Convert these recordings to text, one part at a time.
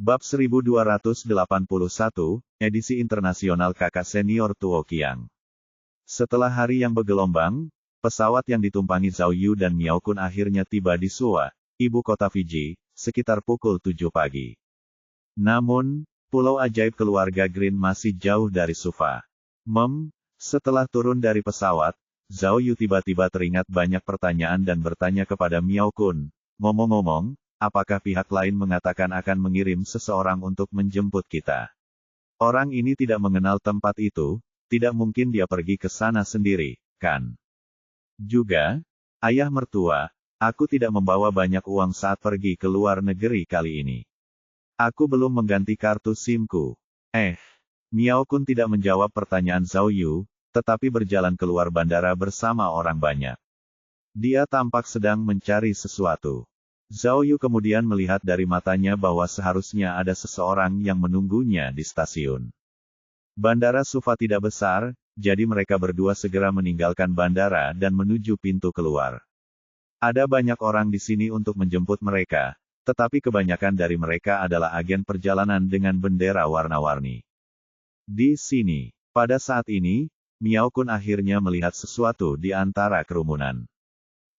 Bab 1281, edisi internasional kakak senior Tuo Qiang. Setelah hari yang bergelombang, pesawat yang ditumpangi Zhao Yu dan Miao Kun akhirnya tiba di Suwa, ibu kota Fiji, sekitar pukul 7 pagi. Namun, pulau ajaib keluarga Green masih jauh dari Suva. Setelah turun dari pesawat, Zhao Yu tiba-tiba teringat banyak pertanyaan dan bertanya kepada Miao Kun, ngomong-ngomong, apakah pihak lain mengatakan akan mengirim seseorang untuk menjemput kita? Orang ini tidak mengenal tempat itu, tidak mungkin dia pergi ke sana sendiri, kan? Juga, ayah mertua, aku tidak membawa banyak uang saat pergi ke luar negeri kali ini. Aku belum mengganti kartu SIM-ku. Miao Kun tidak menjawab pertanyaan Zhao Yu, tetapi berjalan keluar bandara bersama orang banyak. Dia tampak sedang mencari sesuatu. Zhao Yu kemudian melihat dari matanya bahwa seharusnya ada seseorang yang menunggunya di stasiun. Bandara Suva tidak besar, jadi mereka berdua segera meninggalkan bandara dan menuju pintu keluar. Ada banyak orang di sini untuk menjemput mereka, tetapi kebanyakan dari mereka adalah agen perjalanan dengan bendera warna-warni. Di sini, pada saat ini, Miao Kun akhirnya melihat sesuatu di antara kerumunan.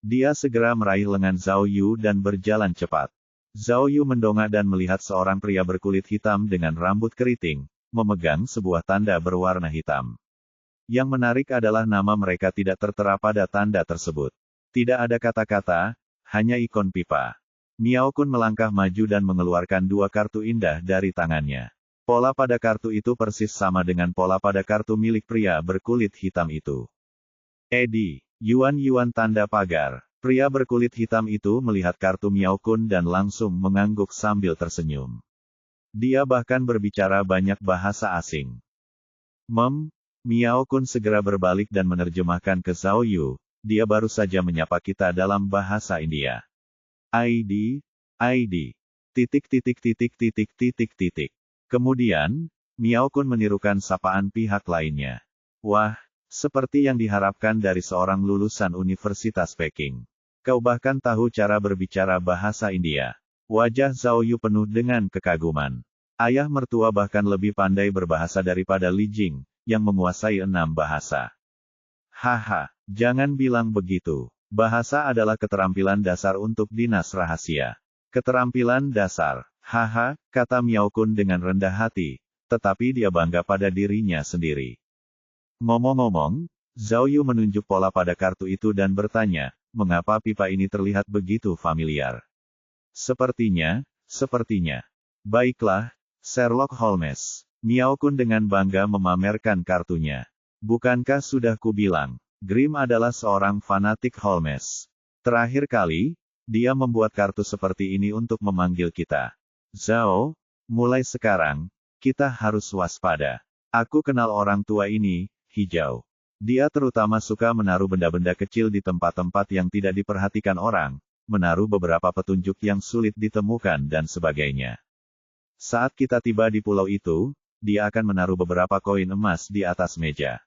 Dia segera meraih lengan Zhao Yu dan berjalan cepat. Zhao Yu mendongak dan melihat seorang pria berkulit hitam dengan rambut keriting, memegang sebuah tanda berwarna hitam. Yang menarik adalah nama mereka tidak tertera pada tanda tersebut. Tidak ada kata-kata, hanya ikon pipa. Miao Kun melangkah maju dan mengeluarkan dua kartu indah dari tangannya. Pola pada kartu itu persis sama dengan pola pada kartu milik pria berkulit hitam itu. Yuan tanda pagar. Pria berkulit hitam itu melihat kartu Miao Kun dan langsung mengangguk sambil tersenyum. Dia bahkan berbicara banyak bahasa asing. Miao Kun segera berbalik dan menerjemahkan ke Zhao Yu, dia baru saja menyapa kita dalam bahasa India. ID. Kemudian, Miao Kun menirukan sapaan pihak lainnya. Wah, seperti yang diharapkan dari seorang lulusan Universitas Peking. Kau bahkan tahu cara berbicara bahasa India. Wajah Zhao Yu penuh dengan kekaguman. Ayah mertua bahkan lebih pandai berbahasa daripada Li Jing, yang menguasai 6 bahasa. Haha, jangan bilang begitu. Bahasa adalah keterampilan dasar untuk dinas rahasia. Keterampilan dasar, haha, kata Miao Kun dengan rendah hati, tetapi dia bangga pada dirinya sendiri. Ngomong-ngomong, Zhao Yu menunjuk pola pada kartu itu dan bertanya, mengapa pipa ini terlihat begitu familiar? Sepertinya. Baiklah, Sherlock Holmes. Miao Kun dengan bangga memamerkan kartunya. Bukankah sudah kubilang, Grimm adalah seorang fanatik Holmes. Terakhir kali, dia membuat kartu seperti ini untuk memanggil kita. Zhao, mulai sekarang, kita harus waspada. Aku kenal orang tua ini, hijau. Dia terutama suka menaruh benda-benda kecil di tempat-tempat yang tidak diperhatikan orang, menaruh beberapa petunjuk yang sulit ditemukan dan sebagainya. Saat kita tiba di pulau itu, dia akan menaruh beberapa koin emas di atas meja.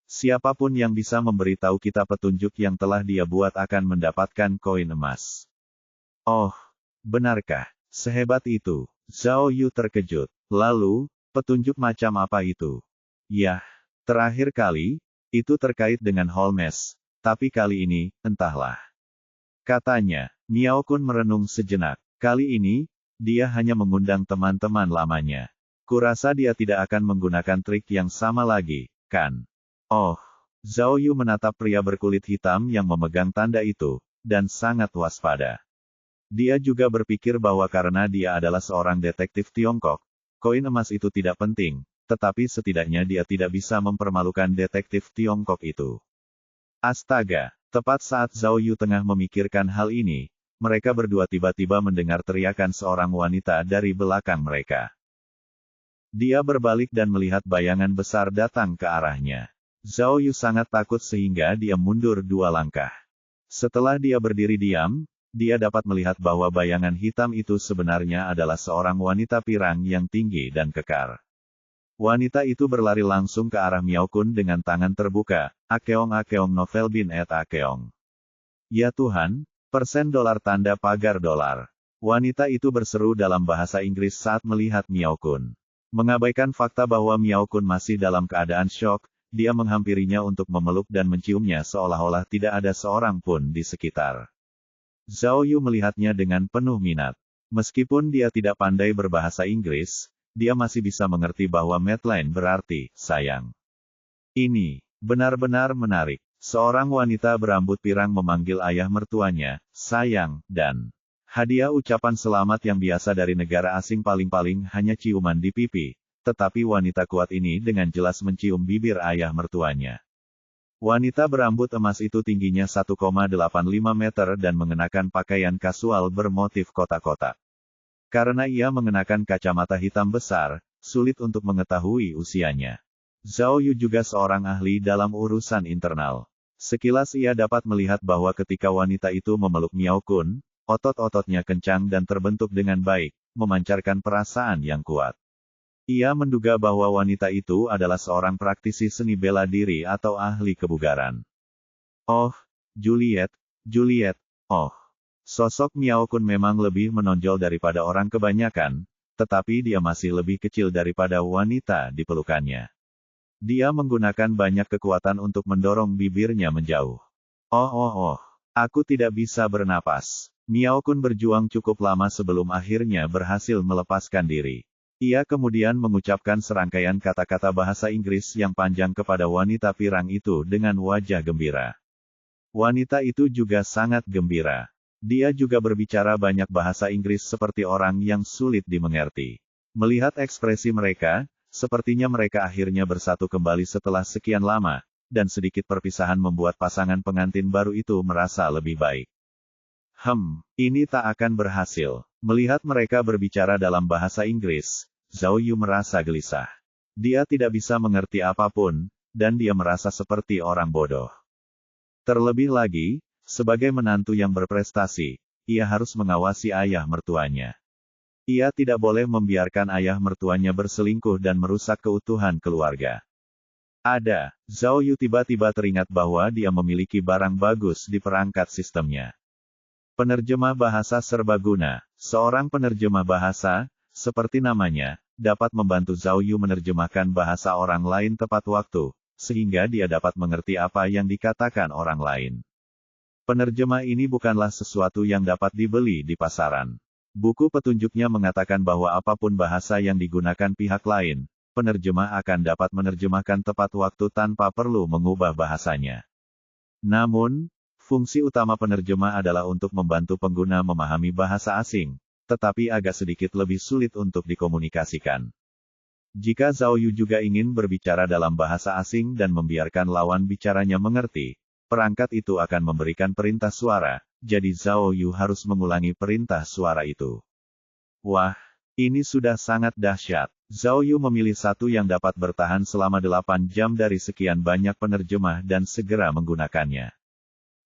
Siapapun yang bisa memberitahu kita petunjuk yang telah dia buat akan mendapatkan koin emas. Oh, benarkah? Sehebat itu? Zhao Yu terkejut. Lalu, petunjuk macam apa itu? Yah. Terakhir kali, itu terkait dengan Holmes, tapi kali ini, entahlah. Katanya, Miao Kun merenung sejenak. Kali ini, dia hanya mengundang teman-teman lamanya. Kurasa dia tidak akan menggunakan trik yang sama lagi, kan? Oh, Zhao Yu menatap pria berkulit hitam yang memegang tanda itu, dan sangat waspada. Dia juga berpikir bahwa karena dia adalah seorang detektif Tiongkok, koin emas itu tidak penting. Tetapi setidaknya dia tidak bisa mempermalukan detektif Tiongkok itu. Astaga, tepat saat Zhao Yu tengah memikirkan hal ini, mereka berdua tiba-tiba mendengar teriakan seorang wanita dari belakang mereka. Dia berbalik dan melihat bayangan besar datang ke arahnya. Zhao Yu sangat takut sehingga dia mundur 2 langkah. Setelah dia berdiri diam, dia dapat melihat bahwa bayangan hitam itu sebenarnya adalah seorang wanita pirang yang tinggi dan kekar. Wanita itu berlari langsung ke arah Miao Kun dengan tangan terbuka. Akeong novel bin et akeong. Ya Tuhan, persen dolar tanda pagar dolar. Wanita itu berseru dalam bahasa Inggris saat melihat Miao Kun. Mengabaikan fakta bahwa Miao Kun masih dalam keadaan syok, dia menghampirinya untuk memeluk dan menciumnya seolah-olah tidak ada seorang pun di sekitar. Zhao Yu melihatnya dengan penuh minat. Meskipun dia tidak pandai berbahasa Inggris, dia masih bisa mengerti bahwa Madeline berarti sayang. Ini benar-benar menarik. Seorang wanita berambut pirang memanggil ayah mertuanya, sayang, dan hadiah ucapan selamat yang biasa dari negara asing paling-paling hanya ciuman di pipi, tetapi wanita kuat ini dengan jelas mencium bibir ayah mertuanya. Wanita berambut emas itu tingginya 1,85 meter dan mengenakan pakaian kasual bermotif kotak-kotak. Karena ia mengenakan kacamata hitam besar, sulit untuk mengetahui usianya. Zhao Yu juga seorang ahli dalam urusan internal. Sekilas ia dapat melihat bahwa ketika wanita itu memeluk Miao Kun, otot-ototnya kencang dan terbentuk dengan baik, memancarkan perasaan yang kuat. Ia menduga bahwa wanita itu adalah seorang praktisi seni bela diri atau ahli kebugaran. Oh, Juliet, oh. Sosok Miao Kun memang lebih menonjol daripada orang kebanyakan, tetapi dia masih lebih kecil daripada wanita di pelukannya. Dia menggunakan banyak kekuatan untuk mendorong bibirnya menjauh. Oh. Aku tidak bisa bernapas. Miao Kun berjuang cukup lama sebelum akhirnya berhasil melepaskan diri. Ia kemudian mengucapkan serangkaian kata-kata bahasa Inggris yang panjang kepada wanita pirang itu dengan wajah gembira. Wanita itu juga sangat gembira. Dia juga berbicara banyak bahasa Inggris seperti orang yang sulit dimengerti. Melihat ekspresi mereka, sepertinya mereka akhirnya bersatu kembali setelah sekian lama, dan sedikit perpisahan membuat pasangan pengantin baru itu merasa lebih baik. Ini tak akan berhasil. Melihat mereka berbicara dalam bahasa Inggris, Zhao Yu merasa gelisah. Dia tidak bisa mengerti apapun, dan dia merasa seperti orang bodoh. Terlebih lagi, sebagai menantu yang berprestasi, ia harus mengawasi ayah mertuanya. Ia tidak boleh membiarkan ayah mertuanya berselingkuh dan merusak keutuhan keluarga. Zhao Yu tiba-tiba teringat bahwa dia memiliki barang bagus di perangkat sistemnya. Penerjemah bahasa serbaguna. Seorang penerjemah bahasa, seperti namanya, dapat membantu Zhao Yu menerjemahkan bahasa orang lain tepat waktu, sehingga dia dapat mengerti apa yang dikatakan orang lain. Penerjemah ini bukanlah sesuatu yang dapat dibeli di pasaran. Buku petunjuknya mengatakan bahwa apapun bahasa yang digunakan pihak lain, penerjemah akan dapat menerjemahkan tepat waktu tanpa perlu mengubah bahasanya. Namun, fungsi utama penerjemah adalah untuk membantu pengguna memahami bahasa asing, tetapi agak sedikit lebih sulit untuk dikomunikasikan. Jika Zhao Yu juga ingin berbicara dalam bahasa asing dan membiarkan lawan bicaranya mengerti, perangkat itu akan memberikan perintah suara, jadi Zhao Yu harus mengulangi perintah suara itu. Wah, ini sudah sangat dahsyat. Zhao Yu memilih satu yang dapat bertahan selama 8 jam dari sekian banyak penerjemah dan segera menggunakannya.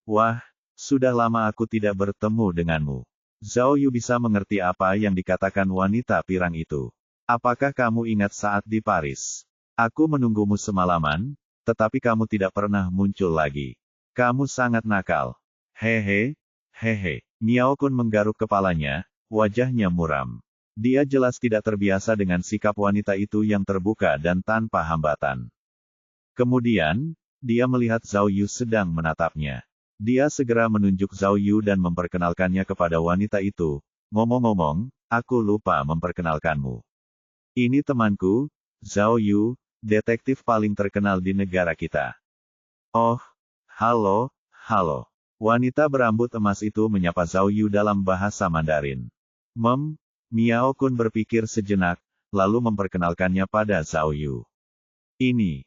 Wah, sudah lama aku tidak bertemu denganmu. Zhao Yu bisa mengerti apa yang dikatakan wanita pirang itu. Apakah kamu ingat saat di Paris? Aku menunggumu semalaman, tetapi kamu tidak pernah muncul lagi. Kamu sangat nakal. Hehe. Miao Kun menggaruk kepalanya, wajahnya muram. Dia jelas tidak terbiasa dengan sikap wanita itu yang terbuka dan tanpa hambatan. Kemudian, dia melihat Zhao Yu sedang menatapnya. Dia segera menunjuk Zhao Yu dan memperkenalkannya kepada wanita itu. Ngomong-ngomong, aku lupa memperkenalkanmu. Ini temanku, Zhao Yu, detektif paling terkenal di negara kita. Oh, halo. Wanita berambut emas itu menyapa Zhao Yu dalam bahasa Mandarin. Miao Kun berpikir sejenak, lalu memperkenalkannya pada Zhao Yu. Ini,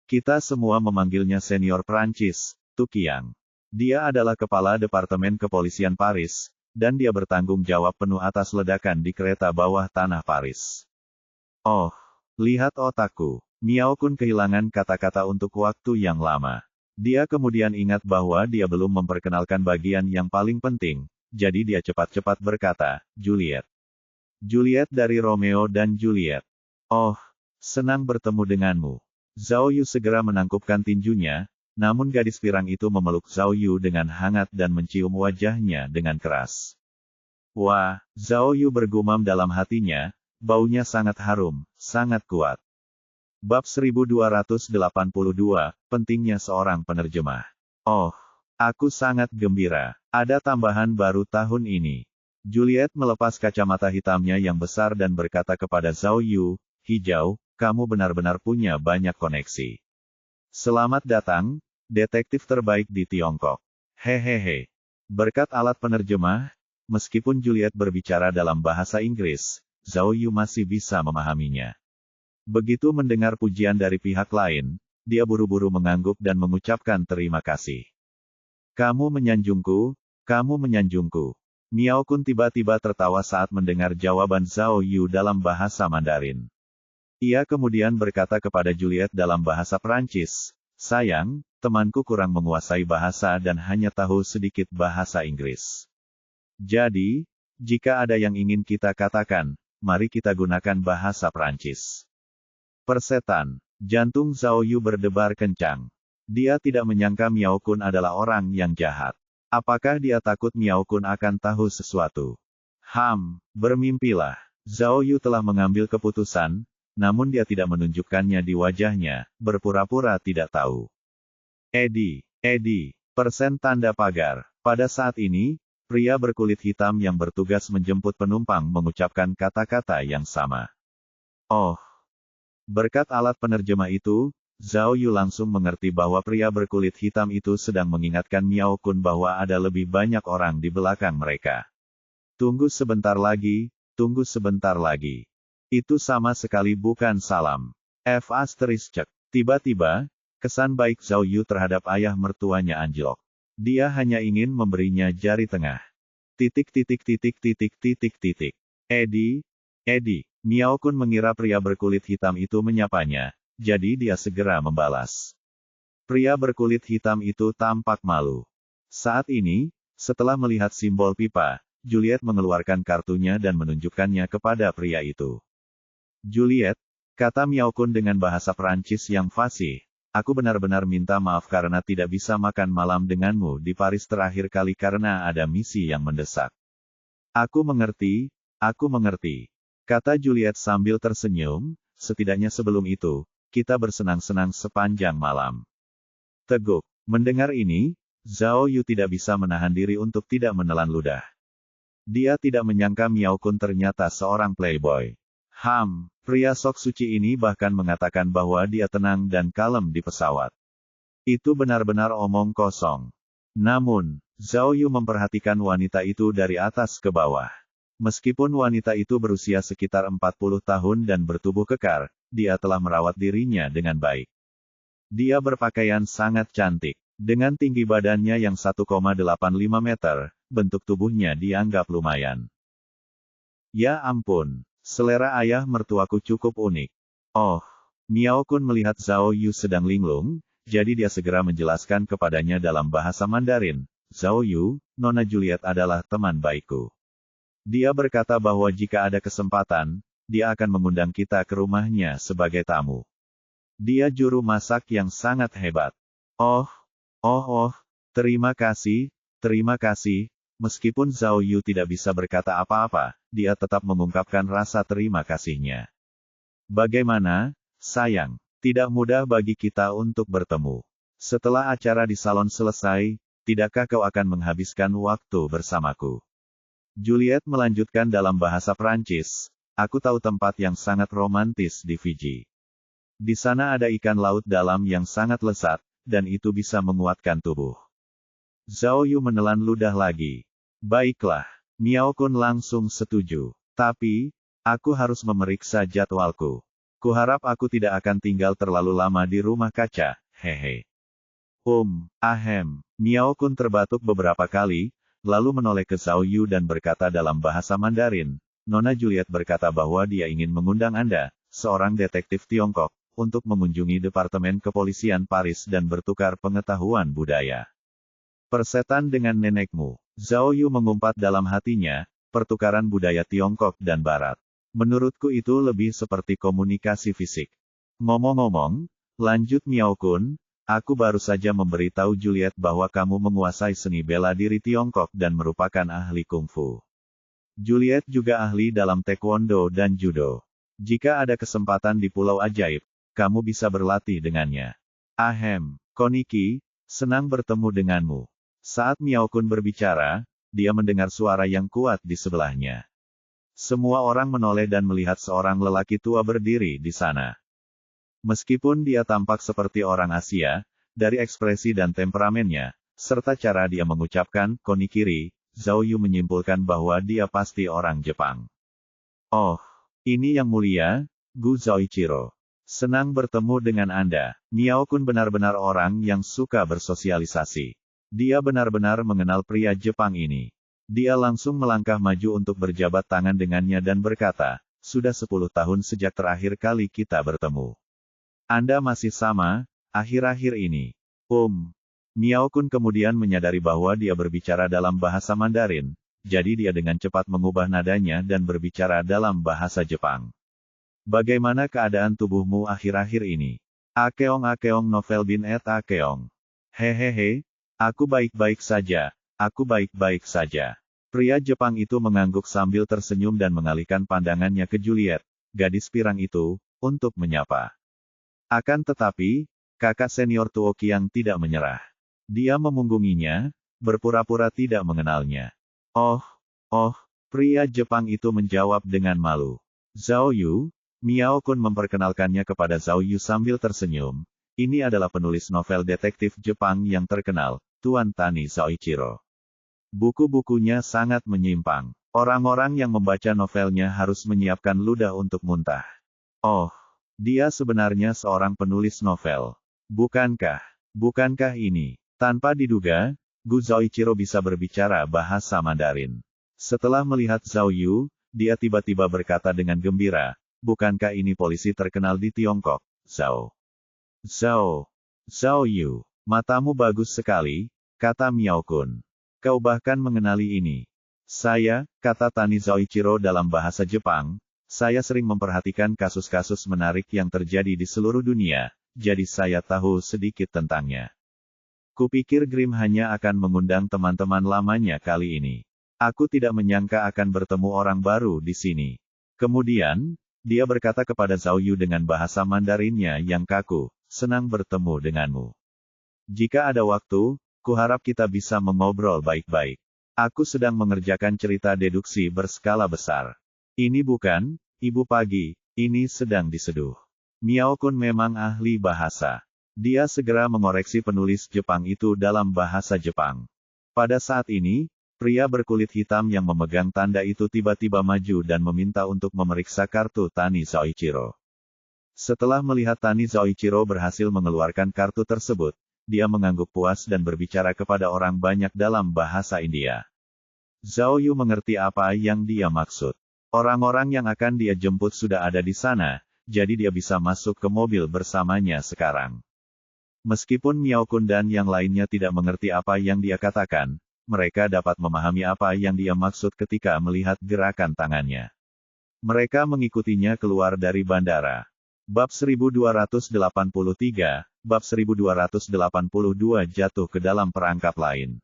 kita semua memanggilnya senior Prancis, Tu Qiang. Dia adalah kepala Departemen Kepolisian Paris, dan dia bertanggung jawab penuh atas ledakan di kereta bawah tanah Paris. Oh, lihat otakku. Miao Kun kehilangan kata-kata untuk waktu yang lama. Dia kemudian ingat bahwa dia belum memperkenalkan bagian yang paling penting, jadi dia cepat-cepat berkata, Juliet. Juliet dari Romeo dan Juliet. Oh, senang bertemu denganmu. Zhao Yu segera menangkupkan tinjunya, namun gadis pirang itu memeluk Zhao Yu dengan hangat dan mencium wajahnya dengan keras. Wah, Zhao Yu bergumam dalam hatinya, baunya sangat harum, sangat kuat. Bab 1282, pentingnya seorang penerjemah. Oh, aku sangat gembira. Ada tambahan baru tahun ini. Juliet melepas kacamata hitamnya yang besar dan berkata kepada Zhao Yu, "Hijau, kamu benar-benar punya banyak koneksi. Selamat datang, detektif terbaik di Tiongkok." Hehehe. Berkat alat penerjemah, meskipun Juliet berbicara dalam bahasa Inggris, Zhao Yu masih bisa memahaminya. Begitu mendengar pujian dari pihak lain, dia buru-buru mengangguk dan mengucapkan terima kasih. "Kamu menyanjungku, kamu menyanjungku." Miao Kun tiba-tiba tertawa saat mendengar jawaban Zhao Yu dalam bahasa Mandarin. Ia kemudian berkata kepada Juliet dalam bahasa Perancis, "Sayang, temanku kurang menguasai bahasa dan hanya tahu sedikit bahasa Inggris. Jadi, jika ada yang ingin kita katakan, mari kita gunakan bahasa Perancis." Persetan, jantung Zhao Yu berdebar kencang. Dia tidak menyangka Miao Kun adalah orang yang jahat. Apakah dia takut Miao Kun akan tahu sesuatu? Bermimpilah. Zhao Yu telah mengambil keputusan, namun dia tidak menunjukkannya di wajahnya, berpura-pura tidak tahu. Edi, persen tanda pagar. Pada saat ini, pria berkulit hitam yang bertugas menjemput penumpang mengucapkan kata-kata yang sama. Oh. Berkat alat penerjemah itu, Zhao Yu langsung mengerti bahwa pria berkulit hitam itu sedang mengingatkan Miao Kun bahwa ada lebih banyak orang di belakang mereka. Tunggu sebentar lagi, tunggu sebentar lagi. Itu sama sekali bukan salam. Cek. Tiba-tiba, kesan baik Zhao Yu terhadap ayah mertuanya anjlok. Dia hanya ingin memberinya jari tengah. Edi. Miao Kun mengira pria berkulit hitam itu menyapanya. Jadi dia segera membalas. Pria berkulit hitam itu tampak malu. Saat ini, setelah melihat simbol pipa, Juliet mengeluarkan kartunya dan menunjukkannya kepada pria itu. "Juliet," kata Miao Kun dengan bahasa Perancis yang fasih, "aku benar-benar minta maaf karena tidak bisa makan malam denganmu di Paris terakhir kali karena ada misi yang mendesak." Aku mengerti, kata Juliet sambil tersenyum, "setidaknya sebelum itu, kita bersenang-senang sepanjang malam." Teguk. Mendengar ini, Zhao Yu tidak bisa menahan diri untuk tidak menelan ludah. Dia tidak menyangka Miao Kun ternyata seorang playboy. Pria sok suci ini bahkan mengatakan bahwa dia tenang dan kalem di pesawat. Itu benar-benar omong kosong. Namun, Zhao Yu memperhatikan wanita itu dari atas ke bawah. Meskipun wanita itu berusia sekitar 40 tahun dan bertubuh kekar, dia telah merawat dirinya dengan baik. Dia berpakaian sangat cantik. Dengan tinggi badannya yang 1,85 meter, bentuk tubuhnya dianggap lumayan. Ya ampun, selera ayah mertuaku cukup unik. Oh, Miao Kun melihat Zhao Yu sedang linglung, jadi dia segera menjelaskan kepadanya dalam bahasa Mandarin, "Zhao Yu, Nona Juliet adalah teman baikku. Dia berkata bahwa jika ada kesempatan, dia akan mengundang kita ke rumahnya sebagai tamu. Dia juru masak yang sangat hebat." Terima kasih. Meskipun Zhao Yu tidak bisa berkata apa-apa, dia tetap mengungkapkan rasa terima kasihnya. "Bagaimana, sayang? Tidak mudah bagi kita untuk bertemu. Setelah acara di salon selesai, tidakkah kau akan menghabiskan waktu bersamaku?" Juliet melanjutkan dalam bahasa Prancis, "Aku tahu tempat yang sangat romantis di Fiji. Di sana ada ikan laut dalam yang sangat lezat, dan itu bisa menguatkan tubuh." Zhao Yu menelan ludah lagi. "Baiklah." Miao Kun langsung setuju. "Tapi, aku harus memeriksa jadwalku. Kuharap aku tidak akan tinggal terlalu lama di rumah kaca, hehe." Miao Kun terbatuk beberapa kali, lalu menoleh ke Zhao Yu dan berkata dalam bahasa Mandarin, "Nona Juliet berkata bahwa dia ingin mengundang Anda, seorang detektif Tiongkok, untuk mengunjungi Departemen Kepolisian Paris dan bertukar pengetahuan budaya." Persetan dengan nenekmu. Zhao Yu mengumpat dalam hatinya, pertukaran budaya Tiongkok dan Barat. Menurutku itu lebih seperti komunikasi fisik. Ngomong-ngomong, lanjut Miao Kun, aku baru saja memberitahu Juliet bahwa kamu menguasai seni bela diri Tiongkok dan merupakan ahli kungfu. Juliet juga ahli dalam taekwondo dan judo. Jika ada kesempatan di Pulau Ajaib, kamu bisa berlatih dengannya. Ahem, Koniki, senang bertemu denganmu. Saat Miao Kun berbicara, dia mendengar suara yang kuat di sebelahnya. Semua orang menoleh dan melihat seorang lelaki tua berdiri di sana. Meskipun dia tampak seperti orang Asia, dari ekspresi dan temperamennya, serta cara dia mengucapkan "Konikiri", Zhao Yu menyimpulkan bahwa dia pasti orang Jepang. Oh, ini yang mulia, Gu Zoichiro. Senang bertemu dengan Anda. Miao Kun benar-benar orang yang suka bersosialisasi. Dia benar-benar mengenal pria Jepang ini. Dia langsung melangkah maju untuk berjabat tangan dengannya dan berkata, sudah 10 tahun sejak terakhir kali kita bertemu. Anda masih sama, akhir-akhir ini. Miao Kun kemudian menyadari bahwa dia berbicara dalam bahasa Mandarin, jadi dia dengan cepat mengubah nadanya dan berbicara dalam bahasa Jepang. Bagaimana keadaan tubuhmu akhir-akhir ini? Akeong novel bin et Akeong. Hehehe, aku baik-baik saja, aku baik-baik saja. Pria Jepang itu mengangguk sambil tersenyum dan mengalihkan pandangannya ke Juliet, gadis pirang itu, untuk menyapa. Akan tetapi, kakak senior Tuo Qiang tidak menyerah. Dia memunggunginya, berpura-pura tidak mengenalnya. Oh, pria Jepang itu menjawab dengan malu. Zhao Yu, Miao Kun memperkenalkannya kepada Zhao Yu sambil tersenyum. Ini adalah penulis novel detektif Jepang yang terkenal, Tuan Tani Zoichiro. Buku-bukunya sangat menyimpang. Orang-orang yang membaca novelnya harus menyiapkan ludah untuk muntah. Oh, dia sebenarnya seorang penulis novel. Bukankah ini? Tanpa diduga, Gu Zoichiro bisa berbicara bahasa Mandarin. Setelah melihat Zhao Yu, dia tiba-tiba berkata dengan gembira, bukankah ini polisi terkenal di Tiongkok, Zhao Yu, matamu bagus sekali, kata Miao Kun. Kau bahkan mengenali ini. Saya, kata Tani Zoichiro dalam bahasa Jepang, saya sering memperhatikan kasus-kasus menarik yang terjadi di seluruh dunia, jadi saya tahu sedikit tentangnya. Kupikir Grimm hanya akan mengundang teman-teman lamanya kali ini. Aku tidak menyangka akan bertemu orang baru di sini. Kemudian, dia berkata kepada Zhao Yu dengan bahasa Mandarinnya yang kaku, senang bertemu denganmu. Jika ada waktu, kuharap kita bisa mengobrol baik-baik. Aku sedang mengerjakan cerita deduksi berskala besar. Ini bukan, Ibu Pagi, ini sedang diseduh. Miao Kun memang ahli bahasa. Dia segera mengoreksi penulis Jepang itu dalam bahasa Jepang. Pada saat ini, pria berkulit hitam yang memegang tanda itu tiba-tiba maju dan meminta untuk memeriksa kartu Tani Zoichiro. Setelah melihat Tani Zoichiro berhasil mengeluarkan kartu tersebut, dia mengangguk puas dan berbicara kepada orang banyak dalam bahasa India. Zhao Yu mengerti apa yang dia maksud. Orang-orang yang akan dia jemput sudah ada di sana, jadi dia bisa masuk ke mobil bersamanya sekarang. Meskipun Miao Kun dan yang lainnya tidak mengerti apa yang dia katakan, mereka dapat memahami apa yang dia maksud ketika melihat gerakan tangannya. Mereka mengikutinya keluar dari bandara. Bab 1283, Bab 1282 jatuh ke dalam perangkap lain.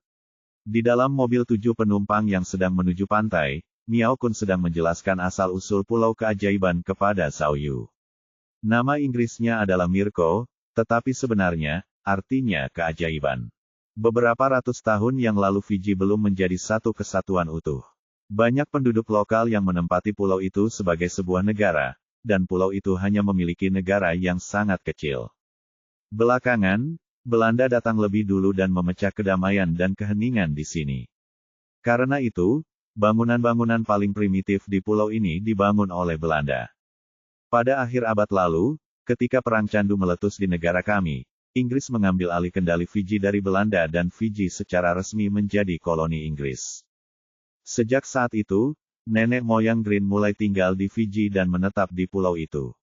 Di dalam mobil 7 penumpang yang sedang menuju pantai, Miao Kun sedang menjelaskan asal-usul pulau keajaiban kepada Zhao Yu. Nama Inggrisnya adalah Mirko, tetapi sebenarnya, artinya keajaiban. Beberapa ratus tahun yang lalu Fiji belum menjadi satu kesatuan utuh. Banyak penduduk lokal yang menempati pulau itu sebagai sebuah negara, dan pulau itu hanya memiliki negara yang sangat kecil. Belakangan, Belanda datang lebih dulu dan memecah kedamaian dan keheningan di sini. Karena itu, bangunan-bangunan paling primitif di pulau ini dibangun oleh Belanda. Pada akhir abad lalu, ketika Perang Candu meletus di negara kami, Inggris mengambil alih kendali Fiji dari Belanda dan Fiji secara resmi menjadi koloni Inggris. Sejak saat itu, nenek moyang Green mulai tinggal di Fiji dan menetap di pulau itu.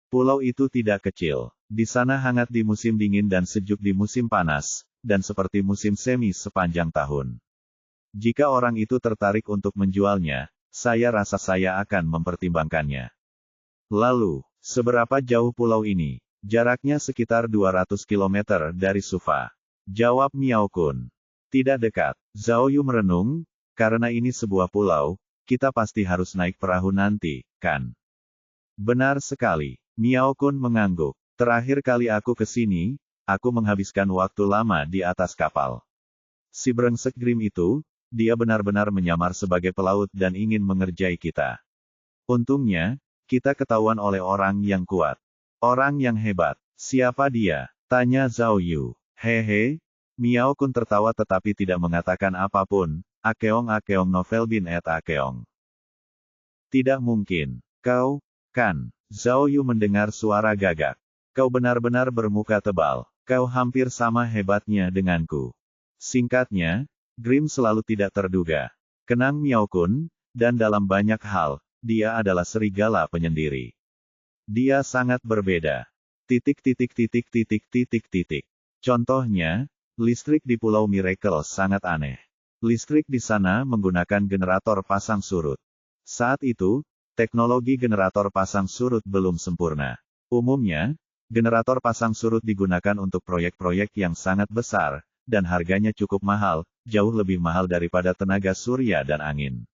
Pulau itu tidak kecil. Di sana hangat di musim dingin dan sejuk di musim panas, dan seperti musim semi sepanjang tahun. Jika orang itu tertarik untuk menjualnya, saya rasa saya akan mempertimbangkannya. Lalu, seberapa jauh pulau ini? Jaraknya sekitar 200 km dari Suva. Jawab Miao Kun. Tidak dekat. Zhao Yu merenung, karena ini sebuah pulau, kita pasti harus naik perahu nanti, kan? Benar sekali. Miao Kun mengangguk. Terakhir kali aku ke sini, aku menghabiskan waktu lama di atas kapal. Si brengsek Grim itu, dia benar-benar menyamar sebagai pelaut dan ingin mengerjai kita. Untungnya, kita ketahuan oleh orang yang kuat. Orang yang hebat. Siapa dia? Tanya Zhao Yu. Hehe. Miao Kun tertawa tetapi tidak mengatakan apapun. Akeong novel bin et Akeong. Tidak mungkin. Kau, kan? Zhao Yu mendengar suara gagak. Kau benar-benar bermuka tebal. Kau hampir sama hebatnya denganku. Singkatnya, Grim selalu tidak terduga. Kenang Miao Kun, dan dalam banyak hal, dia adalah serigala penyendiri. Dia sangat berbeda. Contohnya, listrik di Pulau Miracle sangat aneh. Listrik di sana menggunakan generator pasang surut. Saat itu, teknologi generator pasang surut belum sempurna. Umumnya, generator pasang surut digunakan untuk proyek-proyek yang sangat besar, dan harganya cukup mahal, jauh lebih mahal daripada tenaga surya dan angin.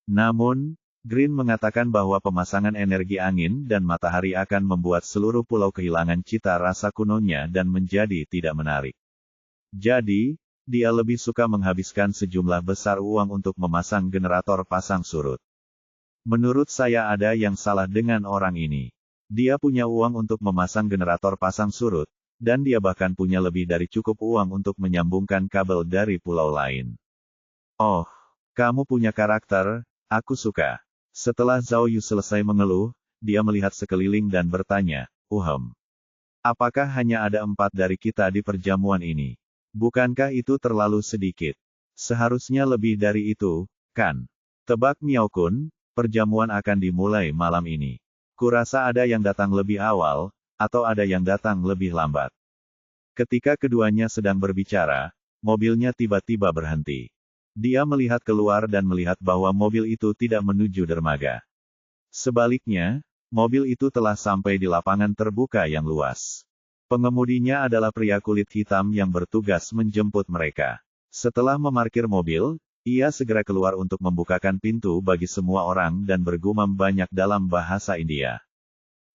Namun, Green mengatakan bahwa pemasangan energi angin dan matahari akan membuat seluruh pulau kehilangan cita rasa kunonya dan menjadi tidak menarik. Jadi, dia lebih suka menghabiskan sejumlah besar uang untuk memasang generator pasang surut. Menurut saya ada yang salah dengan orang ini. Dia punya uang untuk memasang generator pasang surut, dan dia bahkan punya lebih dari cukup uang untuk menyambungkan kabel dari pulau lain. Oh, kamu punya karakter, aku suka. Setelah Zhao Yu selesai mengeluh, dia melihat sekeliling dan bertanya, apakah hanya ada 4 dari kita di perjamuan ini? Bukankah itu terlalu sedikit? Seharusnya lebih dari itu, kan? Tebak Miao Kun, perjamuan akan dimulai malam ini. Kurasa ada yang datang lebih awal, atau ada yang datang lebih lambat. Ketika keduanya sedang berbicara, mobilnya tiba-tiba berhenti. Dia melihat keluar dan melihat bahwa mobil itu tidak menuju dermaga. Sebaliknya, mobil itu telah sampai di lapangan terbuka yang luas. Pengemudinya adalah pria kulit hitam yang bertugas menjemput mereka. Setelah memarkir mobil, ia segera keluar untuk membukakan pintu bagi semua orang dan bergumam banyak dalam bahasa India.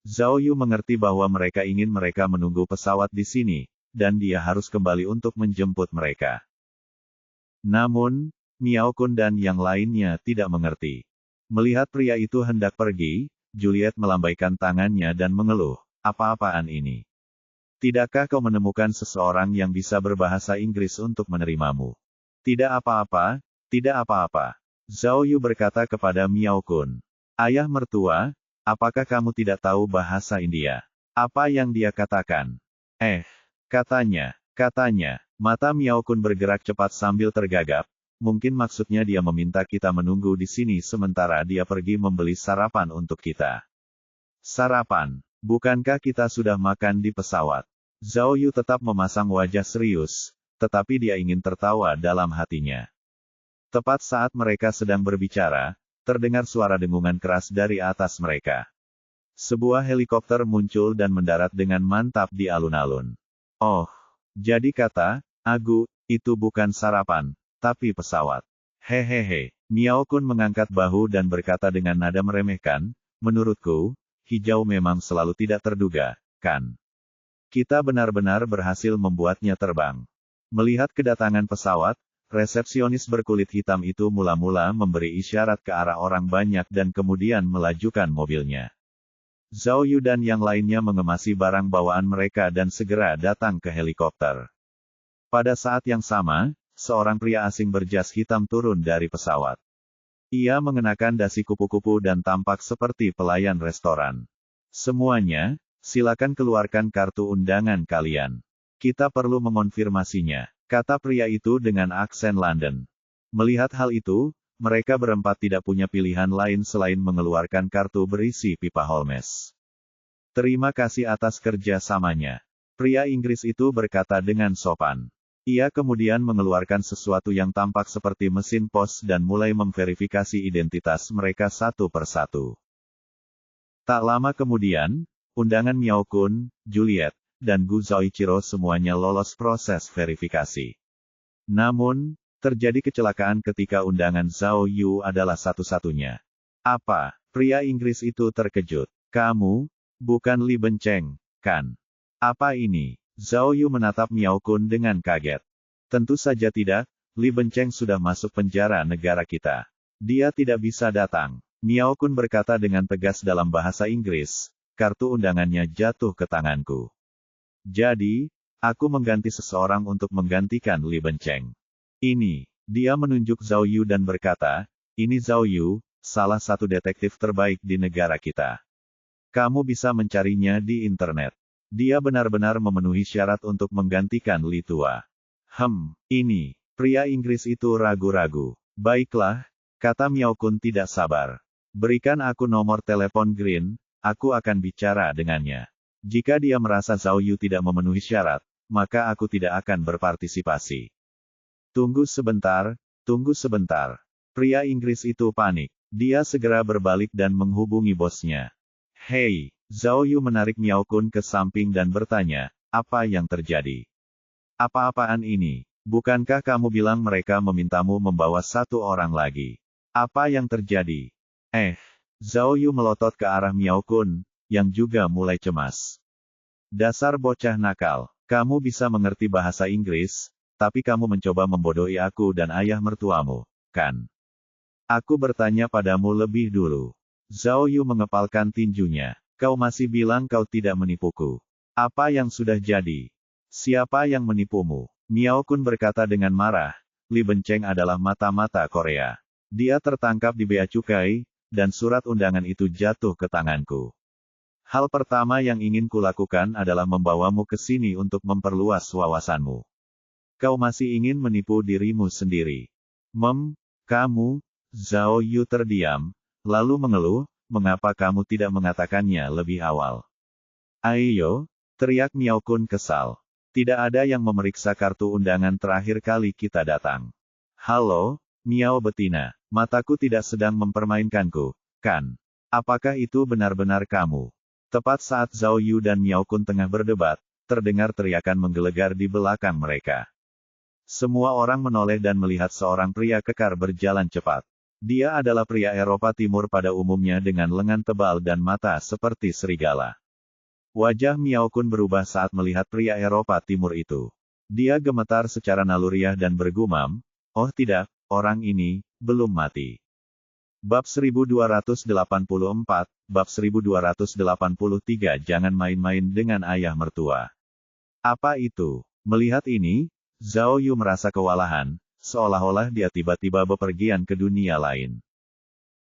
Zhao Yu mengerti bahwa mereka ingin mereka menunggu pesawat di sini, dan dia harus kembali untuk menjemput mereka. Namun, Miao Kun dan yang lainnya tidak mengerti. Melihat pria itu hendak pergi, Juliet melambaikan tangannya dan mengeluh, apa-apaan ini? Tidakkah kau menemukan seseorang yang bisa berbahasa Inggris untuk menerimamu? Tidak apa-apa, tidak apa-apa. Zhao Yu berkata kepada Miao Kun. Ayah mertua, apakah kamu tidak tahu bahasa India? Apa yang dia katakan? Katanya, mata Miao Kun bergerak cepat sambil tergagap, mungkin maksudnya dia meminta kita menunggu di sini sementara dia pergi membeli sarapan untuk kita. Sarapan? Bukankah kita sudah makan di pesawat? Zhao Yu tetap memasang wajah serius, tetapi dia ingin tertawa dalam hatinya. Tepat saat mereka sedang berbicara, terdengar suara dengungan keras dari atas mereka. Sebuah helikopter muncul dan mendarat dengan mantap di alun-alun. Oh, jadi kata, Agu, itu bukan sarapan, tapi pesawat. Hehehe. Miao Kun mengangkat bahu dan berkata dengan nada meremehkan, menurutku, hijau memang selalu tidak terduga, kan? Kita benar-benar berhasil membuatnya terbang. Melihat kedatangan pesawat, resepsionis berkulit hitam itu mula-mula memberi isyarat ke arah orang banyak dan kemudian melajukan mobilnya. Zhao Yu dan yang lainnya mengemasi barang bawaan mereka dan segera datang ke helikopter. Pada saat yang sama, seorang pria asing berjas hitam turun dari pesawat. Ia mengenakan dasi kupu-kupu dan tampak seperti pelayan restoran. Semuanya, silakan keluarkan kartu undangan kalian. Kita perlu mengonfirmasinya, kata pria itu dengan aksen London. Melihat hal itu, mereka berempat tidak punya pilihan lain selain mengeluarkan kartu berisi pipa Holmes. Terima kasih atas kerjasamanya. Pria Inggris itu berkata dengan sopan. Ia kemudian mengeluarkan sesuatu yang tampak seperti mesin pos dan mulai memverifikasi identitas mereka satu persatu. Tak lama kemudian, undangan Miao Kun, Juliet, dan Gu Zoichiro semuanya lolos proses verifikasi. Namun, Terjadi kecelakaan ketika undangan Zhao Yu adalah satu-satunya. Apa? Pria Inggris itu terkejut. Kamu, bukan Li Bencheng, kan? Apa ini? Zhao Yu menatap Miao Kun dengan kaget. Tentu saja tidak, Li Bencheng sudah masuk penjara negara kita. Dia tidak bisa datang. Miao Kun berkata dengan tegas dalam bahasa Inggris, kartu undangannya jatuh ke tanganku. Jadi, aku mengganti seseorang untuk menggantikan Li Bencheng. Ini, dia menunjuk Zhao Yu dan berkata, ini Zhao Yu, salah satu detektif terbaik di negara kita. Kamu bisa mencarinya di internet. Dia benar-benar memenuhi syarat untuk menggantikan Li Tua. Ini, pria Inggris itu ragu-ragu. Baiklah, kata Miao Kun tidak sabar. Berikan aku nomor telepon Green, aku akan bicara dengannya. Jika dia merasa Zhao Yu tidak memenuhi syarat, maka aku tidak akan berpartisipasi. Tunggu sebentar, tunggu sebentar. Pria Inggris itu panik. Dia segera berbalik dan menghubungi bosnya. Hei, Zhao Yu menarik Miao Kun ke samping dan bertanya, apa yang terjadi? Apa-apaan ini? Bukankah kamu bilang mereka memintamu membawa satu orang lagi? Apa yang terjadi? Zhao Yu melotot ke arah Miao Kun, yang juga mulai cemas. Dasar bocah nakal, kamu bisa mengerti bahasa Inggris, tapi kamu mencoba membodohi aku dan ayah mertuamu, kan? Aku bertanya padamu lebih dulu. Zhao Yu mengepalkan tinjunya. Kau masih bilang kau tidak menipuku. Apa yang sudah jadi? Siapa yang menipumu? Miao Kun berkata dengan marah, Li Bencheng adalah mata-mata Korea. Dia tertangkap di bea cukai, dan surat undangan itu jatuh ke tanganku. Hal pertama yang ingin kulakukan adalah membawamu ke sini untuk memperluas wawasanmu. Kau masih ingin menipu dirimu sendiri. Kamu, Zhao Yu terdiam, lalu mengeluh, mengapa kamu tidak mengatakannya lebih awal? Ayo, teriak Miao Kun kesal. Tidak ada yang memeriksa kartu undangan terakhir kali kita datang. Halo, Miao betina, mataku tidak sedang mempermainkanku, kan? Apakah itu benar-benar kamu? Tepat saat Zhao Yu dan Miao Kun tengah berdebat, terdengar teriakan menggelegar di belakang mereka. Semua orang menoleh dan melihat seorang pria kekar berjalan cepat. Dia adalah pria Eropa Timur pada umumnya dengan lengan tebal dan mata seperti serigala. Wajah Miao Kun berubah saat melihat pria Eropa Timur itu. Dia gemetar secara naluriah dan bergumam, oh tidak, orang ini belum mati. Bab 1284, Bab 1283 Jangan main-main dengan ayah mertua. Apa itu? Melihat ini, Zhao Yu merasa kewalahan, seolah-olah dia tiba-tiba bepergian ke dunia lain.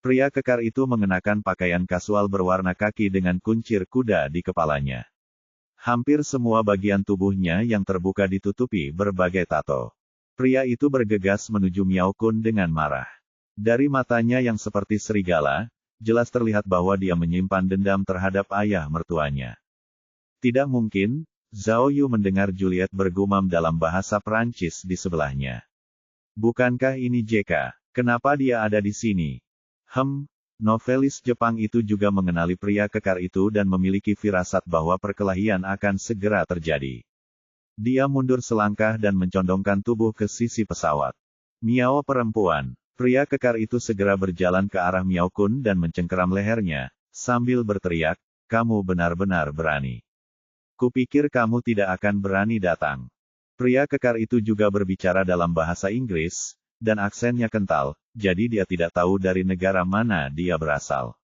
Pria kekar itu mengenakan pakaian kasual berwarna kaki dengan kuncir kuda di kepalanya. Hampir semua bagian tubuhnya yang terbuka ditutupi berbagai tato. Pria itu bergegas menuju Miao Kun dengan marah. Dari matanya yang seperti serigala, jelas terlihat bahwa dia menyimpan dendam terhadap ayah mertuanya. Tidak mungkin, Zhao Yu mendengar Juliet bergumam dalam bahasa Perancis di sebelahnya. Bukankah ini JK? Kenapa dia ada di sini? Novelis Jepang itu juga mengenali pria kekar itu dan memiliki firasat bahwa perkelahian akan segera terjadi. Dia mundur selangkah dan mencondongkan tubuh ke sisi pesawat. Miao perempuan. Pria kekar itu segera berjalan ke arah Miao Kun dan mencengkeram lehernya, sambil berteriak, kamu benar-benar berani. Kupikir kamu tidak akan berani datang. Pria kekar itu juga berbicara dalam bahasa Inggris, dan aksennya kental, jadi dia tidak tahu dari negara mana dia berasal.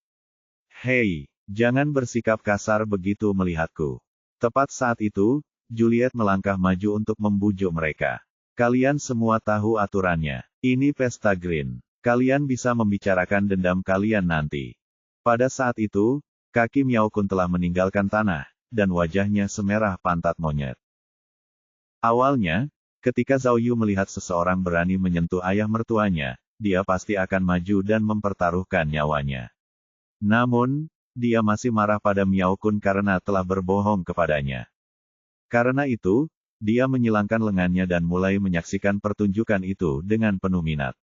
Hei, jangan bersikap kasar begitu melihatku. Tepat saat itu, Juliet melangkah maju untuk membujuk mereka. Kalian semua tahu aturannya. Ini pesta Green. Kalian bisa membicarakan dendam kalian nanti. Pada saat itu, kaki Miao Kun telah meninggalkan tanah, dan wajahnya semerah pantat monyet. Awalnya, ketika Zhao Yu melihat seseorang berani menyentuh ayah mertuanya, dia pasti akan maju dan mempertaruhkan nyawanya. Namun, dia masih marah pada Miao Kun karena telah berbohong kepadanya. Karena itu, dia menyilangkan lengannya dan mulai menyaksikan pertunjukan itu dengan penuh minat.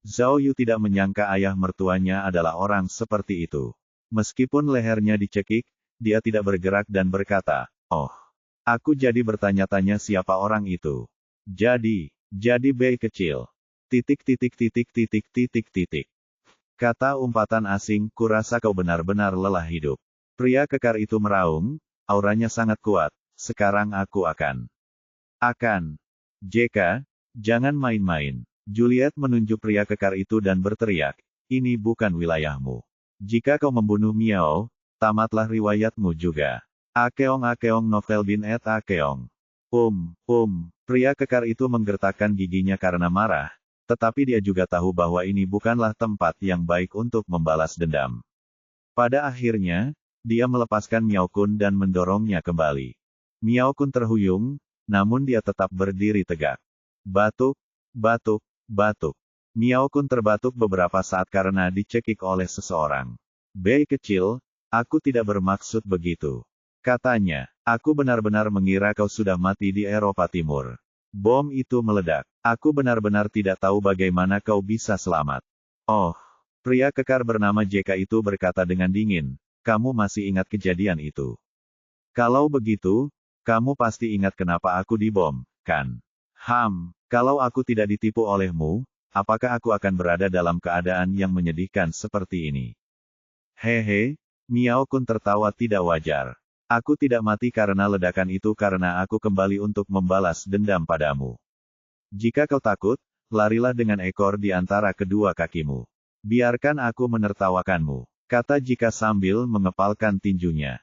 Zhao Yu tidak menyangka ayah mertuanya adalah orang seperti itu. Meskipun lehernya dicekik, dia tidak bergerak dan berkata, oh, aku jadi bertanya-tanya siapa orang itu. Jadi B kecil. Titik titik titik titik titik titik. Kata umpatan asing, kurasa kau benar-benar lelah hidup. Pria kekar itu meraung, auranya sangat kuat. Sekarang aku akan. JK, jangan main-main. Juliet menunjuk pria kekar itu dan berteriak, ini bukan wilayahmu. Jika kau membunuh Miao, tamatlah riwayatmu juga. Akeong novel bin et akeong. Pria kekar itu menggertakkan giginya karena marah. Tetapi dia juga tahu bahwa ini bukanlah tempat yang baik untuk membalas dendam. Pada akhirnya, dia melepaskan Miao Kun dan mendorongnya kembali. Miao Kun terhuyung, namun dia tetap berdiri tegak. Batuk. Miao Kun terbatuk beberapa saat karena dicekik oleh seseorang. Bei kecil, aku tidak bermaksud begitu. Katanya, aku benar-benar mengira kau sudah mati di Eropa Timur. Bom itu meledak. Aku benar-benar tidak tahu bagaimana kau bisa selamat. Oh, pria kekar bernama JK itu berkata dengan dingin, kamu masih ingat kejadian itu. Kalau begitu, kamu pasti ingat kenapa aku dibom, kan? Kalau aku tidak ditipu olehmu, apakah aku akan berada dalam keadaan yang menyedihkan seperti ini? Hehe, Miao Kun tertawa tidak wajar. Aku tidak mati karena ledakan itu karena aku kembali untuk membalas dendam padamu. Jika kau takut, larilah dengan ekor di antara kedua kakimu. Biarkan aku menertawakanmu, kata Jika sambil mengepalkan tinjunya.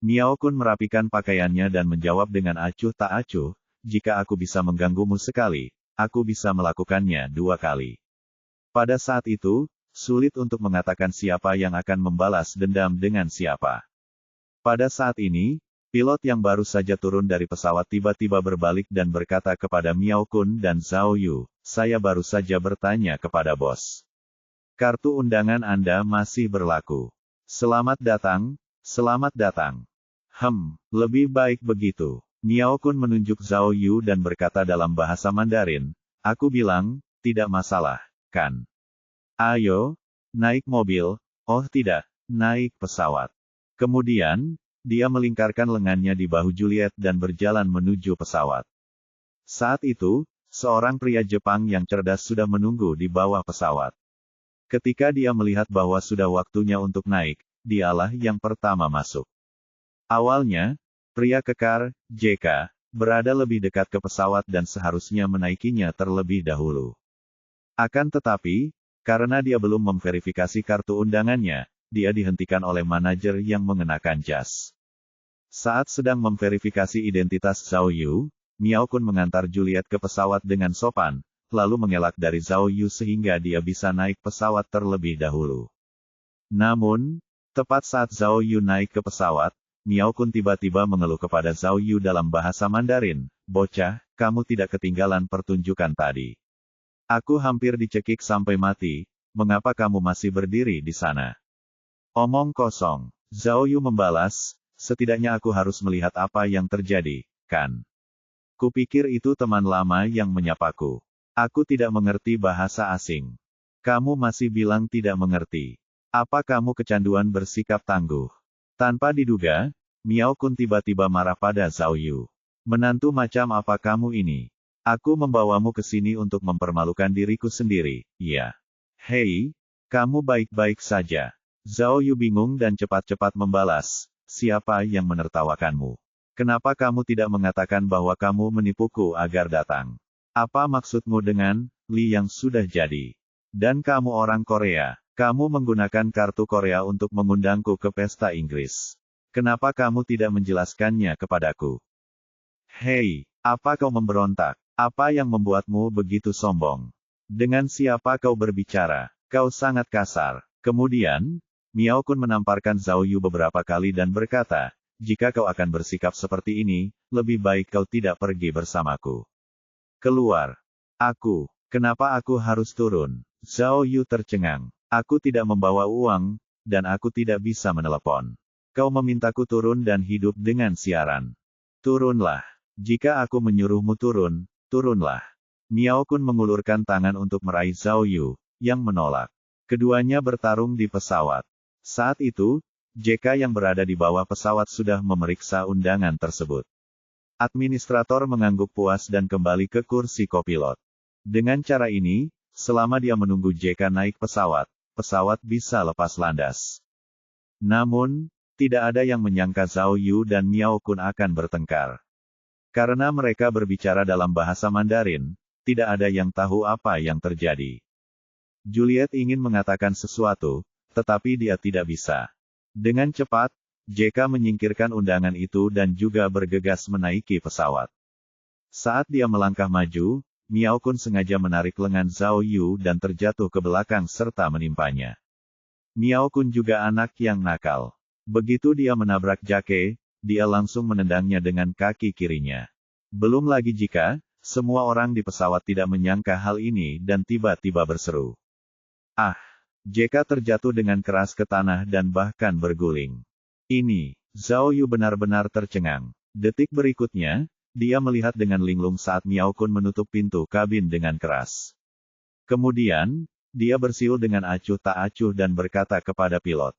Miao Kun merapikan pakaiannya dan menjawab dengan acuh tak acuh, jika aku bisa mengganggumu sekali, aku bisa melakukannya 2 kali. Pada saat itu, sulit untuk mengatakan siapa yang akan membalas dendam dengan siapa. Pada saat ini, pilot yang baru saja turun dari pesawat tiba-tiba berbalik dan berkata kepada Miao Kun dan Zhao Yu, saya baru saja bertanya kepada bos. Kartu undangan Anda masih berlaku. Selamat datang. Lebih baik begitu. Miao Kun menunjuk Zhao Yu dan berkata dalam bahasa Mandarin, aku bilang, tidak masalah, kan? Ayo, naik mobil, oh tidak, naik pesawat. Kemudian, dia melingkarkan lengannya di bahu Juliet dan berjalan menuju pesawat. Saat itu, seorang pria Jepang yang cerdas sudah menunggu di bawah pesawat. Ketika dia melihat bahwa sudah waktunya untuk naik, dialah yang pertama masuk. Awalnya, pria kekar, JK, berada lebih dekat ke pesawat dan seharusnya menaikinya terlebih dahulu. Akan tetapi, karena dia belum memverifikasi kartu undangannya, dia dihentikan oleh manajer yang mengenakan jas. Saat sedang memverifikasi identitas Zhao Yu, Miao Kun mengantar Juliet ke pesawat dengan sopan, lalu mengelak dari Zhao Yu sehingga dia bisa naik pesawat terlebih dahulu. Namun, tepat saat Zhao Yu naik ke pesawat, Miao Kun tiba-tiba mengeluh kepada Zhao Yu dalam bahasa Mandarin, bocah, kamu tidak ketinggalan pertunjukan tadi. Aku hampir dicekik sampai mati, mengapa kamu masih berdiri di sana? Omong kosong. Zhao Yu membalas, setidaknya aku harus melihat apa yang terjadi, kan? Kupikir itu teman lama yang menyapaku. Aku tidak mengerti bahasa asing. Kamu masih bilang tidak mengerti. Apa kamu kecanduan bersikap tangguh? Tanpa diduga, Miao Kun tiba-tiba marah pada Zhao Yu. Menantu macam apa kamu ini? Aku membawamu ke sini untuk mempermalukan diriku sendiri, ya. Hei, kamu baik-baik saja. Zhao Yu bingung dan cepat-cepat membalas, siapa yang menertawakanmu? Kenapa kamu tidak mengatakan bahwa kamu menipuku agar datang? Apa maksudmu dengan Li yang sudah jadi? Dan kamu orang Korea, kamu menggunakan kartu Korea untuk mengundangku ke pesta Inggris. Kenapa kamu tidak menjelaskannya kepadaku? Hei, apa kau memberontak? Apa yang membuatmu begitu sombong? Dengan siapa kau berbicara? Kau sangat kasar. Kemudian, Miao Kun menamparkan Zhao Yu beberapa kali dan berkata, jika kau akan bersikap seperti ini, lebih baik kau tidak pergi bersamaku. Keluar. Kenapa aku harus turun? Zhao Yu tercengang. Aku tidak membawa uang, dan aku tidak bisa menelepon. Kau memintaku turun dan hidup dengan siaran. Turunlah. Jika aku menyuruhmu turun, turunlah. Miao Kun mengulurkan tangan untuk meraih Zhao Yu, yang menolak. Keduanya bertarung di pesawat. Saat itu, JK yang berada di bawah pesawat sudah memeriksa undangan tersebut. Administrator mengangguk puas dan kembali ke kursi kopilot. Dengan cara ini, selama dia menunggu JK naik pesawat, pesawat bisa lepas landas. Namun, tidak ada yang menyangka Zhao Yu dan Miao Kun akan bertengkar. Karena mereka berbicara dalam bahasa Mandarin, tidak ada yang tahu apa yang terjadi. Juliet ingin mengatakan sesuatu, tetapi dia tidak bisa. Dengan cepat, JK menyingkirkan undangan itu dan juga bergegas menaiki pesawat. Saat dia melangkah maju, Miao Kun sengaja menarik lengan Zhao Yu dan terjatuh ke belakang serta menimpanya. Miao Kun juga anak yang nakal. Begitu dia menabrak Jake, dia langsung menendangnya dengan kaki kirinya. Belum lagi jika, semua orang di pesawat tidak menyangka hal ini dan tiba-tiba berseru. Ah! JK terjatuh dengan keras ke tanah dan bahkan berguling. Ini, Zhao Yu benar-benar tercengang. Detik berikutnya, dia melihat dengan linglung saat Miao Kun menutup pintu kabin dengan keras. Kemudian, dia bersiul dengan acuh tak acuh dan berkata kepada pilot.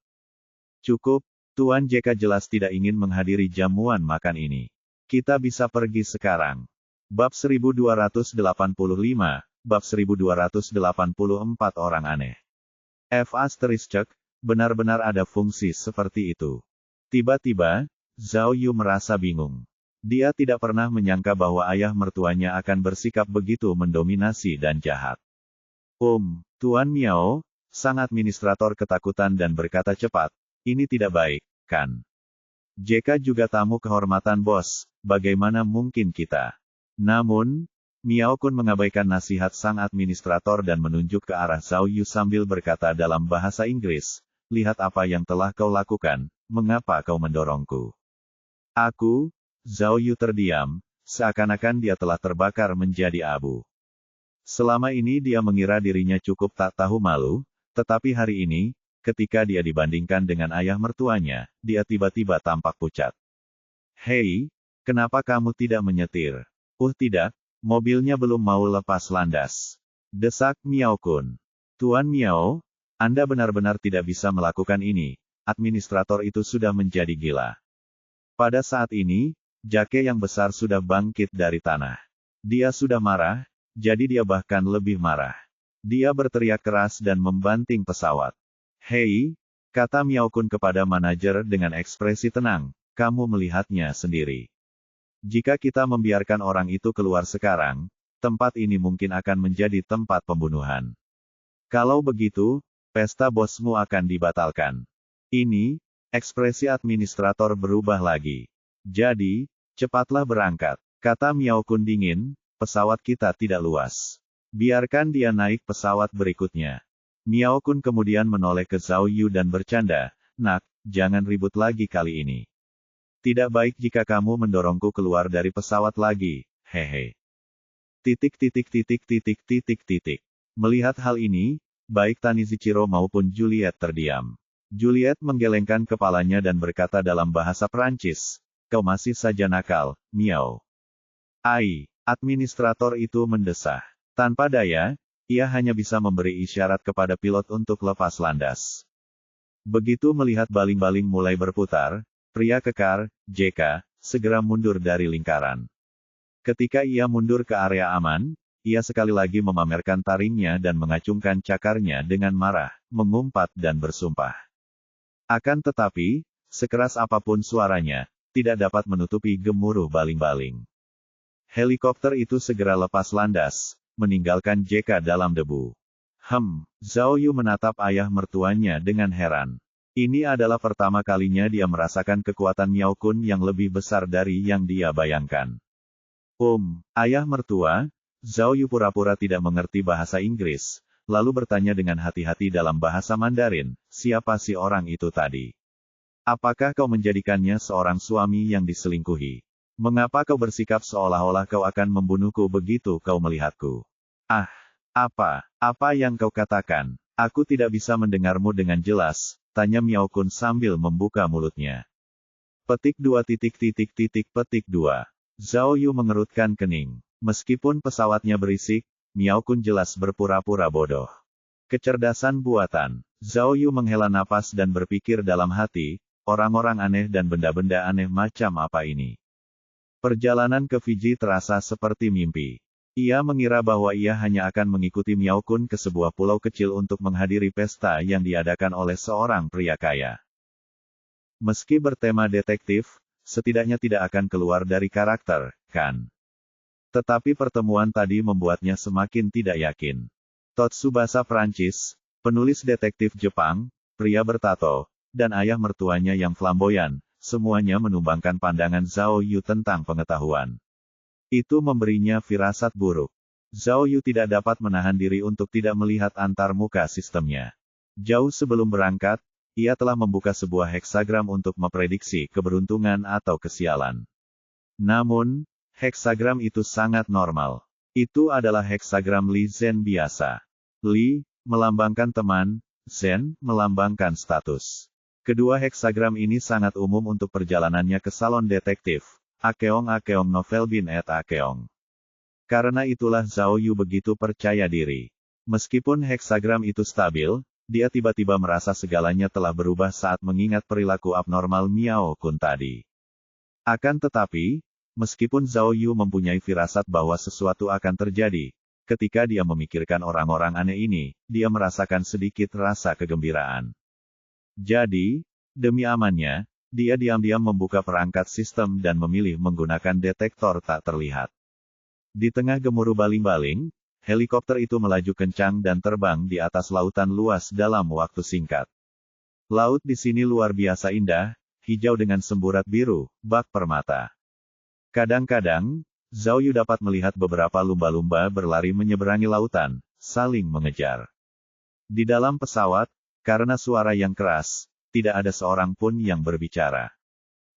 Cukup, Tuan JK jelas tidak ingin menghadiri jamuan makan ini. Kita bisa pergi sekarang. Bab 1285, Bab 1284 orang aneh. Benar-benar ada fungsi seperti itu. Tiba-tiba, Zhao Yu merasa bingung. Dia tidak pernah menyangka bahwa ayah mertuanya akan bersikap begitu mendominasi dan jahat. Tuan Miao, sang administrator ketakutan dan berkata cepat, ini tidak baik, kan? JK juga tamu kehormatan bos, bagaimana mungkin kita? Namun, Miao Kun mengabaikan nasihat sang administrator dan menunjuk ke arah Zhao Yu sambil berkata dalam bahasa Inggris, lihat apa yang telah kau lakukan, mengapa kau mendorongku? Aku, Zhao Yu terdiam, seakan-akan dia telah terbakar menjadi abu. Selama ini dia mengira dirinya cukup tak tahu malu, tetapi hari ini, ketika dia dibandingkan dengan ayah mertuanya, dia tiba-tiba tampak pucat. Hei, kenapa kamu tidak menyetir? Tidak, mobilnya belum mau lepas landas. Desak Miao Kun. Tuan Miao, Anda benar-benar tidak bisa melakukan ini, administrator itu sudah menjadi gila. Pada saat ini, Jake yang besar sudah bangkit dari tanah. Dia sudah marah, jadi dia bahkan lebih marah. Dia berteriak keras dan membanting pesawat. Hei, kata Miao Kun kepada manajer dengan ekspresi tenang, kamu melihatnya sendiri. Jika kita membiarkan orang itu keluar sekarang, tempat ini mungkin akan menjadi tempat pembunuhan. Kalau begitu, pesta bosmu akan dibatalkan. Ini, ekspresi administrator berubah lagi. Jadi, cepatlah berangkat, kata Miao Kun dingin, pesawat kita tidak luas. Biarkan dia naik pesawat berikutnya. Miao Kun kemudian menoleh ke Zhao Yu dan bercanda, nak, jangan ribut lagi kali ini. Tidak baik jika kamu mendorongku keluar dari pesawat lagi, hehe. Melihat hal ini, baik Tanizichiro maupun Juliet terdiam. Juliet menggelengkan kepalanya dan berkata dalam bahasa Perancis, kau masih saja nakal, Miao. Administrator itu mendesah. Tanpa daya, ia hanya bisa memberi isyarat kepada pilot untuk lepas landas. Begitu melihat baling-baling mulai berputar, pria kekar, JK, segera mundur dari lingkaran. Ketika ia mundur ke area aman, ia sekali lagi memamerkan taringnya dan mengacungkan cakarnya dengan marah, mengumpat dan bersumpah. Akan tetapi, sekeras apapun suaranya, tidak dapat menutupi gemuruh baling-baling. Helikopter itu segera lepas landas, meninggalkan JK dalam debu. Zhao Yu menatap ayah mertuanya dengan heran. Ini adalah pertama kalinya dia merasakan kekuatan Miao Kun yang lebih besar dari yang dia bayangkan. Ayah mertua, Zhao Yu pura-pura tidak mengerti bahasa Inggris, lalu bertanya dengan hati-hati dalam bahasa Mandarin, siapa si orang itu tadi? Apakah kau menjadikannya seorang suami yang diselingkuhi? Mengapa kau bersikap seolah-olah kau akan membunuhku begitu kau melihatku? Apa yang kau katakan? Aku tidak bisa mendengarmu dengan jelas, tanya Miao Kun sambil membuka mulutnya. Petik 2. Zhao Yu mengerutkan kening. Meskipun pesawatnya berisik, Miao Kun jelas berpura-pura bodoh. Kecerdasan buatan. Zhao Yu menghela napas dan berpikir dalam hati, orang-orang aneh dan benda-benda aneh macam apa ini? Perjalanan ke Fiji terasa seperti mimpi. Ia mengira bahwa ia hanya akan mengikuti Miao Kun ke sebuah pulau kecil untuk menghadiri pesta yang diadakan oleh seorang pria kaya. Meski bertema detektif, setidaknya tidak akan keluar dari karakter, kan? Tetapi pertemuan tadi membuatnya semakin tidak yakin. Tsubasa Prancis, penulis detektif Jepang, pria bertato, dan ayah mertuanya yang flamboyan, semuanya menumbangkan pandangan Zhao Yu tentang pengetahuan. Itu memberinya firasat buruk. Zhao Yu tidak dapat menahan diri untuk tidak melihat antarmuka sistemnya. Jauh sebelum berangkat, ia telah membuka sebuah heksagram untuk memprediksi keberuntungan atau kesialan. Namun, heksagram itu sangat normal. Itu adalah heksagram Li Zhen biasa. Li, melambangkan teman, Zhen, melambangkan status. Kedua heksagram ini sangat umum untuk perjalanannya ke salon detektif. Akeong novel bin et Akeong. Karena itulah Zhao Yu begitu percaya diri. Meskipun heksagram itu stabil, dia tiba-tiba merasa segalanya telah berubah saat mengingat perilaku abnormal Miao Kun tadi. Akan tetapi, meskipun Zhao Yu mempunyai firasat bahwa sesuatu akan terjadi, ketika dia memikirkan orang-orang aneh ini, dia merasakan sedikit rasa kegembiraan. Jadi, demi amannya, dia diam-diam membuka perangkat sistem dan memilih menggunakan detektor tak terlihat. Di tengah gemuruh baling-baling, helikopter itu melaju kencang dan terbang di atas lautan luas dalam waktu singkat. Laut di sini luar biasa indah, hijau dengan semburat biru, bak permata. Kadang-kadang, Zhao Yu dapat melihat beberapa lumba-lumba berlari menyeberangi lautan, saling mengejar. Di dalam pesawat, karena suara yang keras, tidak ada seorang pun yang berbicara.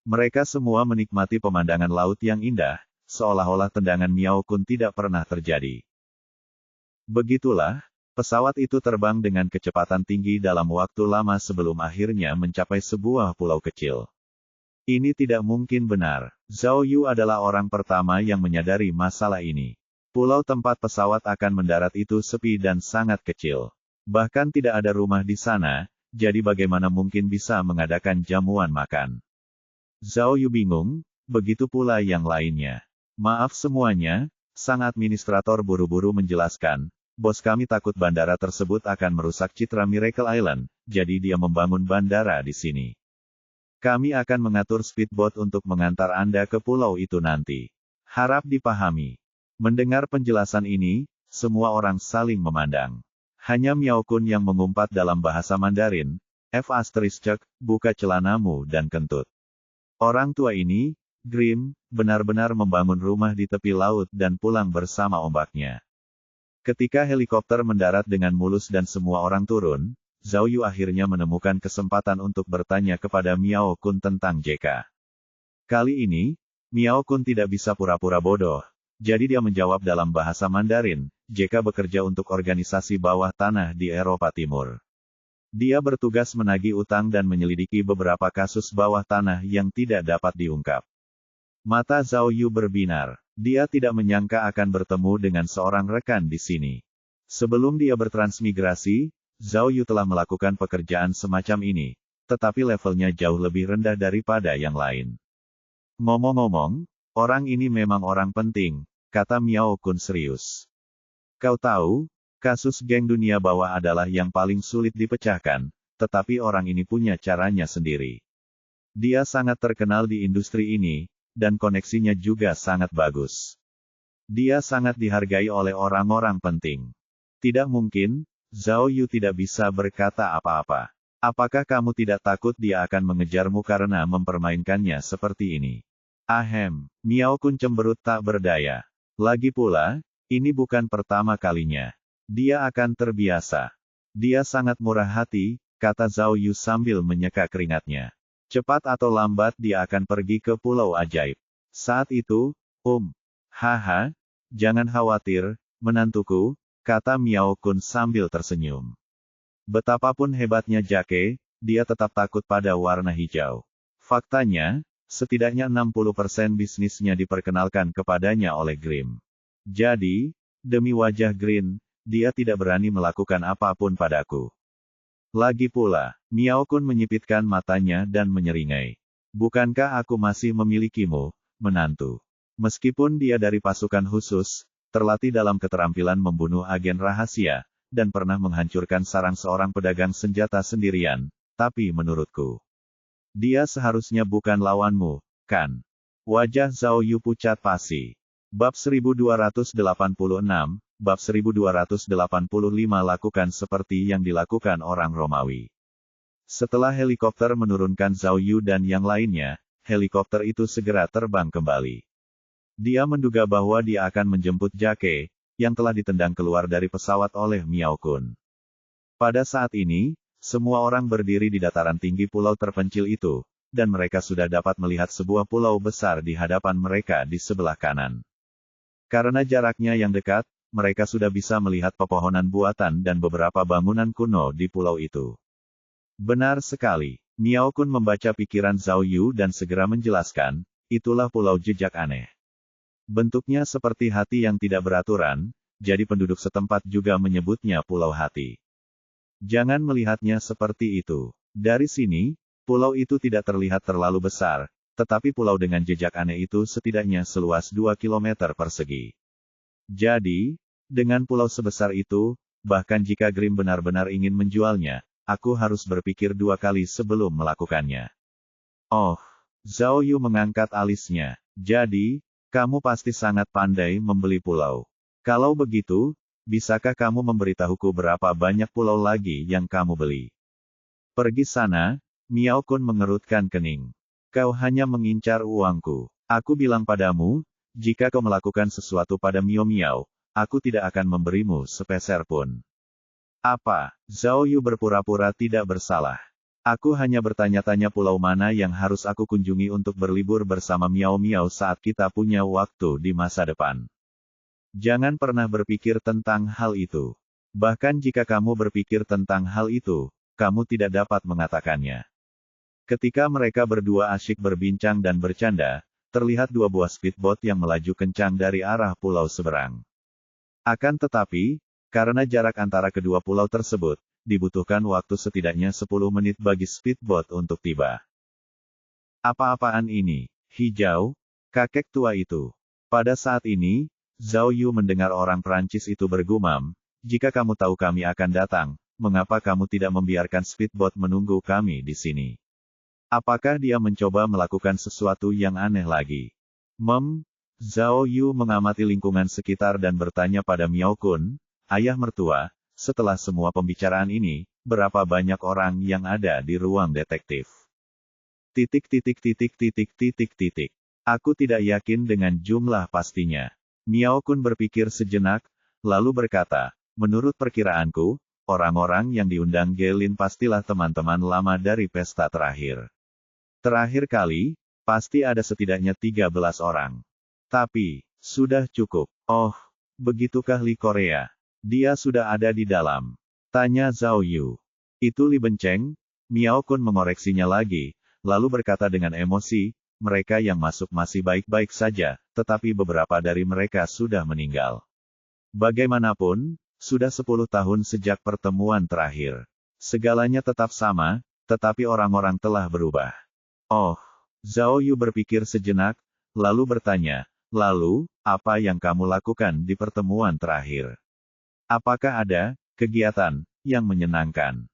Mereka semua menikmati pemandangan laut yang indah, seolah-olah tendangan Miao Kun tidak pernah terjadi. Begitulah, pesawat itu terbang dengan kecepatan tinggi dalam waktu lama sebelum akhirnya mencapai sebuah pulau kecil. Ini tidak mungkin benar. Zhao Yu adalah orang pertama yang menyadari masalah ini. Pulau tempat pesawat akan mendarat itu sepi dan sangat kecil. Bahkan tidak ada rumah di sana, jadi bagaimana mungkin bisa mengadakan jamuan makan? Zhao Yu bingung, begitu pula yang lainnya. Maaf semuanya, sang administrator buru-buru menjelaskan, bos kami takut bandara tersebut akan merusak citra Miracle Island, jadi dia membangun bandara di sini. Kami akan mengatur speedboat untuk mengantar Anda ke pulau itu nanti. Harap dipahami. Mendengar penjelasan ini, semua orang saling memandang. Hanya Miao Kun yang mengumpat dalam bahasa Mandarin, buka celanamu dan kentut. Orang tua ini, Grim, benar-benar membangun rumah di tepi laut dan pulang bersama ombaknya. Ketika helikopter mendarat dengan mulus dan semua orang turun, Zhao Yu akhirnya menemukan kesempatan untuk bertanya kepada Miao Kun tentang JK. Kali ini, Miao Kun tidak bisa pura-pura bodoh, jadi dia menjawab dalam bahasa Mandarin, JK bekerja untuk organisasi bawah tanah di Eropa Timur. Dia bertugas menagih utang dan menyelidiki beberapa kasus bawah tanah yang tidak dapat diungkap. Mata Zhao Yu berbinar. Dia tidak menyangka akan bertemu dengan seorang rekan di sini. Sebelum dia bertransmigrasi, Zhao Yu telah melakukan pekerjaan semacam ini, tetapi levelnya jauh lebih rendah daripada yang lain. Ngomong-ngomong, orang ini memang orang penting, kata Miao Kun serius. Kau tahu, kasus geng dunia bawah adalah yang paling sulit dipecahkan, tetapi orang ini punya caranya sendiri. Dia sangat terkenal di industri ini, dan koneksinya juga sangat bagus. Dia sangat dihargai oleh orang-orang penting. Tidak mungkin, Zhao Yu tidak bisa berkata apa-apa. Apakah kamu tidak takut dia akan mengejarmu karena mempermainkannya seperti ini? Ahem, Miao Kun cemberut tak berdaya. Lagi pula, ini bukan pertama kalinya. Dia akan terbiasa. Dia sangat murah hati, kata Zhao Yu sambil menyeka keringatnya. Cepat atau lambat dia akan pergi ke Pulau Ajaib. Saat itu, haha, jangan khawatir, menantuku, kata Miao Kun sambil tersenyum. Betapapun hebatnya Jake, dia tetap takut pada warna hijau. Faktanya, setidaknya 60% bisnisnya diperkenalkan kepadanya oleh Grim. Jadi, demi wajah Green, dia tidak berani melakukan apapun padaku. Lagi pula, Miao Kun menyipitkan matanya dan menyeringai. Bukankah aku masih memilikimu, menantu? Meskipun dia dari pasukan khusus, terlatih dalam keterampilan membunuh agen rahasia, dan pernah menghancurkan sarang seorang pedagang senjata sendirian, tapi menurutku, dia seharusnya bukan lawanmu, kan? Wajah Zhao Yu pucat pasi. Bab 1286, Bab 1285 lakukan seperti yang dilakukan orang Romawi. Setelah helikopter menurunkan Zhao Yu dan yang lainnya, helikopter itu segera terbang kembali. Dia menduga bahwa dia akan menjemput Jake, yang telah ditendang keluar dari pesawat oleh Miao Kun. Pada saat ini, semua orang berdiri di dataran tinggi pulau terpencil itu, dan mereka sudah dapat melihat sebuah pulau besar di hadapan mereka di sebelah kanan. Karena jaraknya yang dekat, mereka sudah bisa melihat pepohonan buatan dan beberapa bangunan kuno di pulau itu. Benar sekali, Miao Kun membaca pikiran Zhao Yu dan segera menjelaskan, itulah pulau jejak aneh. Bentuknya seperti hati yang tidak beraturan, jadi penduduk setempat juga menyebutnya Pulau Hati. Jangan melihatnya seperti itu. Dari sini, pulau itu tidak terlihat terlalu besar, tetapi pulau dengan jejak aneh itu setidaknya seluas 2 km persegi. Jadi, dengan pulau sebesar itu, bahkan jika Grim benar-benar ingin menjualnya, aku harus berpikir 2 kali sebelum melakukannya. Oh, Zhao Yu mengangkat alisnya. Jadi, kamu pasti sangat pandai membeli pulau. Kalau begitu, bisakah kamu memberitahuku berapa banyak pulau lagi yang kamu beli? Pergi sana, Miao Kun mengerutkan kening. Kau hanya mengincar uangku. Aku bilang padamu, jika kau melakukan sesuatu pada Miao Miao, aku tidak akan memberimu sepeser pun. Apa? Zhao Yu berpura-pura tidak bersalah. Aku hanya bertanya-tanya pulau mana yang harus aku kunjungi untuk berlibur bersama Miao Miao saat kita punya waktu di masa depan. Jangan pernah berpikir tentang hal itu. Bahkan jika kamu berpikir tentang hal itu, kamu tidak dapat mengatakannya. Ketika mereka berdua asyik berbincang dan bercanda, terlihat 2 buah speedboat yang melaju kencang dari arah pulau seberang. Akan tetapi, karena jarak antara kedua pulau tersebut, dibutuhkan waktu setidaknya 10 menit bagi speedboat untuk tiba. Apa-apaan ini? Hijau? Kakek tua itu. Pada saat ini, Zhao Yu mendengar orang Prancis itu bergumam, jika kamu tahu kami akan datang, mengapa kamu tidak membiarkan speedboat menunggu kami di sini? Apakah dia mencoba melakukan sesuatu yang aneh lagi? Zhao Yu mengamati lingkungan sekitar dan bertanya pada Miao Kun, ayah mertua, setelah semua pembicaraan ini, berapa banyak orang yang ada di ruang detektif? Aku tidak yakin dengan jumlah pastinya. Miao Kun berpikir sejenak, lalu berkata, menurut perkiraanku, orang-orang yang diundang Gelin pastilah teman-teman lama dari pesta terakhir. Terakhir kali, pasti ada setidaknya 13 orang. Tapi, sudah cukup. Oh, begitukah Li Korea? Dia sudah ada di dalam. Tanya Zhao Yu. Itu Li Benceng? Miao Kun mengoreksinya lagi, lalu berkata dengan emosi, mereka yang masuk masih baik-baik saja, tetapi beberapa dari mereka sudah meninggal. Bagaimanapun, sudah 10 tahun sejak pertemuan terakhir. Segalanya tetap sama, tetapi orang-orang telah berubah. Oh, Zhao Yu berpikir sejenak, lalu bertanya, lalu, apa yang kamu lakukan di pertemuan terakhir? Apakah ada kegiatan yang menyenangkan?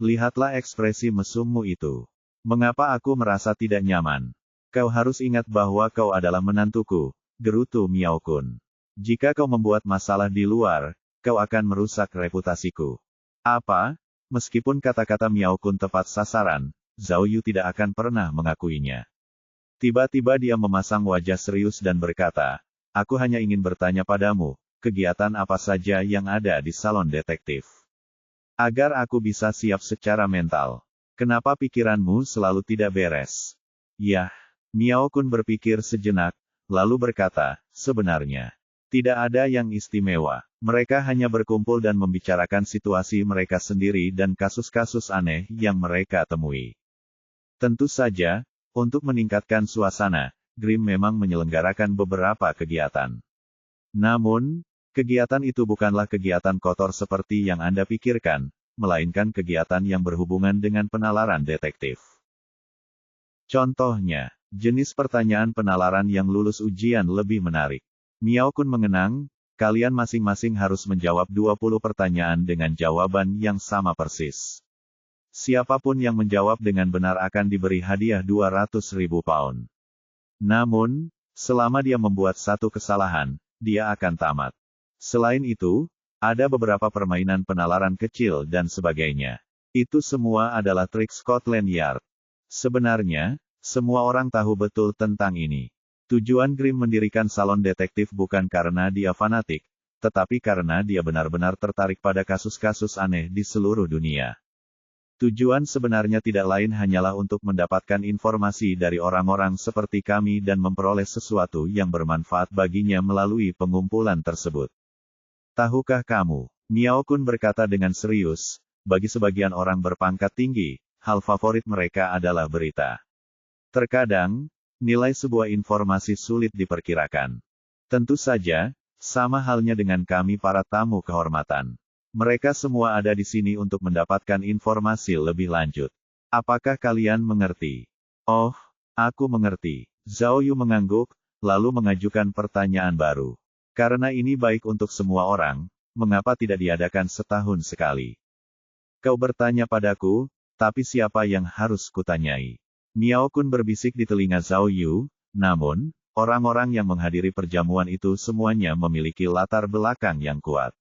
Lihatlah ekspresi mesummu itu. Mengapa aku merasa tidak nyaman? Kau harus ingat bahwa kau adalah menantuku, gerutu Miao Kun. Jika kau membuat masalah di luar, kau akan merusak reputasiku. Apa? Meskipun kata-kata Miao Kun tepat sasaran, Zhao Yu tidak akan pernah mengakuinya. Tiba-tiba dia memasang wajah serius dan berkata, aku hanya ingin bertanya padamu, kegiatan apa saja yang ada di salon detektif. Agar aku bisa siap secara mental. Kenapa pikiranmu selalu tidak beres? Yah, Miao Kun berpikir sejenak, lalu berkata, sebenarnya, tidak ada yang istimewa. Mereka hanya berkumpul dan membicarakan situasi mereka sendiri dan kasus-kasus aneh yang mereka temui. Tentu saja, untuk meningkatkan suasana, Grim memang menyelenggarakan beberapa kegiatan. Namun, kegiatan itu bukanlah kegiatan kotor seperti yang Anda pikirkan, melainkan kegiatan yang berhubungan dengan penalaran detektif. Contohnya, jenis pertanyaan penalaran yang lulus ujian lebih menarik. Miao Kun mengenang, kalian masing-masing harus menjawab 20 pertanyaan dengan jawaban yang sama persis. Siapapun yang menjawab dengan benar akan diberi hadiah 200.000 pound. Namun, selama dia membuat satu kesalahan, dia akan tamat. Selain itu, ada beberapa permainan penalaran kecil dan sebagainya. Itu semua adalah trik Scotland Yard. Sebenarnya, semua orang tahu betul tentang ini. Tujuan Grimm mendirikan salon detektif bukan karena dia fanatik, tetapi karena dia benar-benar tertarik pada kasus-kasus aneh di seluruh dunia. Tujuan sebenarnya tidak lain hanyalah untuk mendapatkan informasi dari orang-orang seperti kami dan memperoleh sesuatu yang bermanfaat baginya melalui pengumpulan tersebut. Tahukah kamu, Miao Kun berkata dengan serius, bagi sebagian orang berpangkat tinggi, hal favorit mereka adalah berita. Terkadang, nilai sebuah informasi sulit diperkirakan. Tentu saja, sama halnya dengan kami para tamu kehormatan. Mereka semua ada di sini untuk mendapatkan informasi lebih lanjut. Apakah kalian mengerti? Oh, aku mengerti. Zhao Yu mengangguk, lalu mengajukan pertanyaan baru. Karena ini baik untuk semua orang, mengapa tidak diadakan setahun sekali? Kau bertanya padaku, tapi siapa yang harus kutanyai? Miao Kun berbisik di telinga Zhao Yu, namun, orang-orang yang menghadiri perjamuan itu semuanya memiliki latar belakang yang kuat.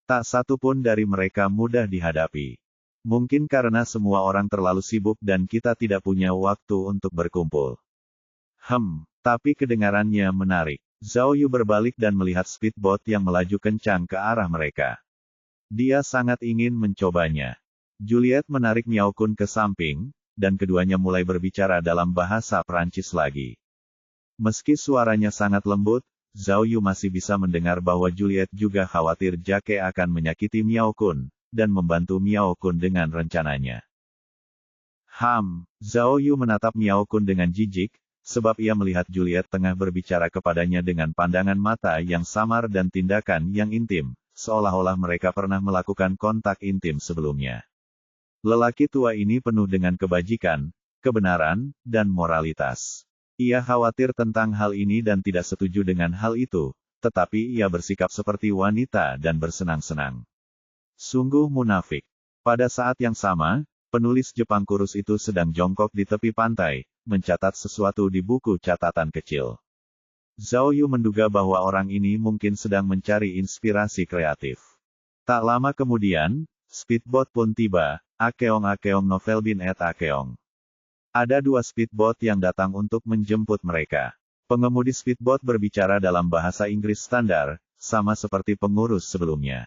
Tak satu pun dari mereka mudah dihadapi. Mungkin karena semua orang terlalu sibuk dan kita tidak punya waktu untuk berkumpul. Tapi kedengarannya menarik. Zhao Yu berbalik dan melihat speedboat yang melaju kencang ke arah mereka. Dia sangat ingin mencobanya. Juliet menarik Miao Kun ke samping, dan keduanya mulai berbicara dalam bahasa Prancis lagi. Meski suaranya sangat lembut, Zhao Yu masih bisa mendengar bahwa Juliet juga khawatir Jake akan menyakiti Miao Kun, dan membantu Miao Kun dengan rencananya. Zhao Yu menatap Miao Kun dengan jijik, sebab ia melihat Juliet tengah berbicara kepadanya dengan pandangan mata yang samar dan tindakan yang intim, seolah-olah mereka pernah melakukan kontak intim sebelumnya. Lelaki tua ini penuh dengan kebajikan, kebenaran, dan moralitas. Ia khawatir tentang hal ini dan tidak setuju dengan hal itu, tetapi ia bersikap seperti wanita dan bersenang-senang. Sungguh munafik. Pada saat yang sama, penulis Jepang kurus itu sedang jongkok di tepi pantai, mencatat sesuatu di buku catatan kecil. Zhao Yu menduga bahwa orang ini mungkin sedang mencari inspirasi kreatif. Tak lama kemudian, speedboat pun tiba, Akeong Novel Bin et Akeong. Ada 2 speedboat yang datang untuk menjemput mereka. Pengemudi speedboat berbicara dalam bahasa Inggris standar, sama seperti pengurus sebelumnya.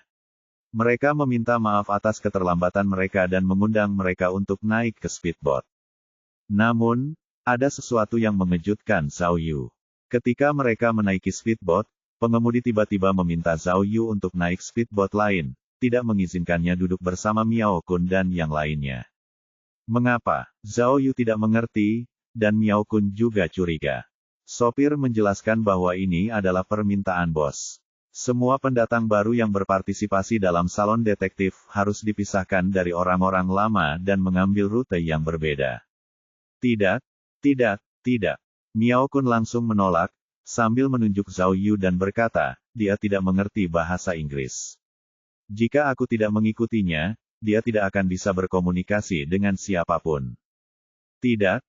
Mereka meminta maaf atas keterlambatan mereka dan mengundang mereka untuk naik ke speedboat. Namun, ada sesuatu yang mengejutkan Zhao Yu. Ketika mereka menaiki speedboat, pengemudi tiba-tiba meminta Zhao Yu untuk naik speedboat lain, tidak mengizinkannya duduk bersama Miao Kun dan yang lainnya. Mengapa? Zhao Yu tidak mengerti, dan Miao Kun juga curiga. Sopir menjelaskan bahwa ini adalah permintaan bos. Semua pendatang baru yang berpartisipasi dalam salon detektif harus dipisahkan dari orang-orang lama dan mengambil rute yang berbeda. Tidak. Miao Kun langsung menolak, sambil menunjuk Zhao Yu dan berkata, dia tidak mengerti bahasa Inggris. Jika aku tidak mengikutinya, dia tidak akan bisa berkomunikasi dengan siapapun. Tidak.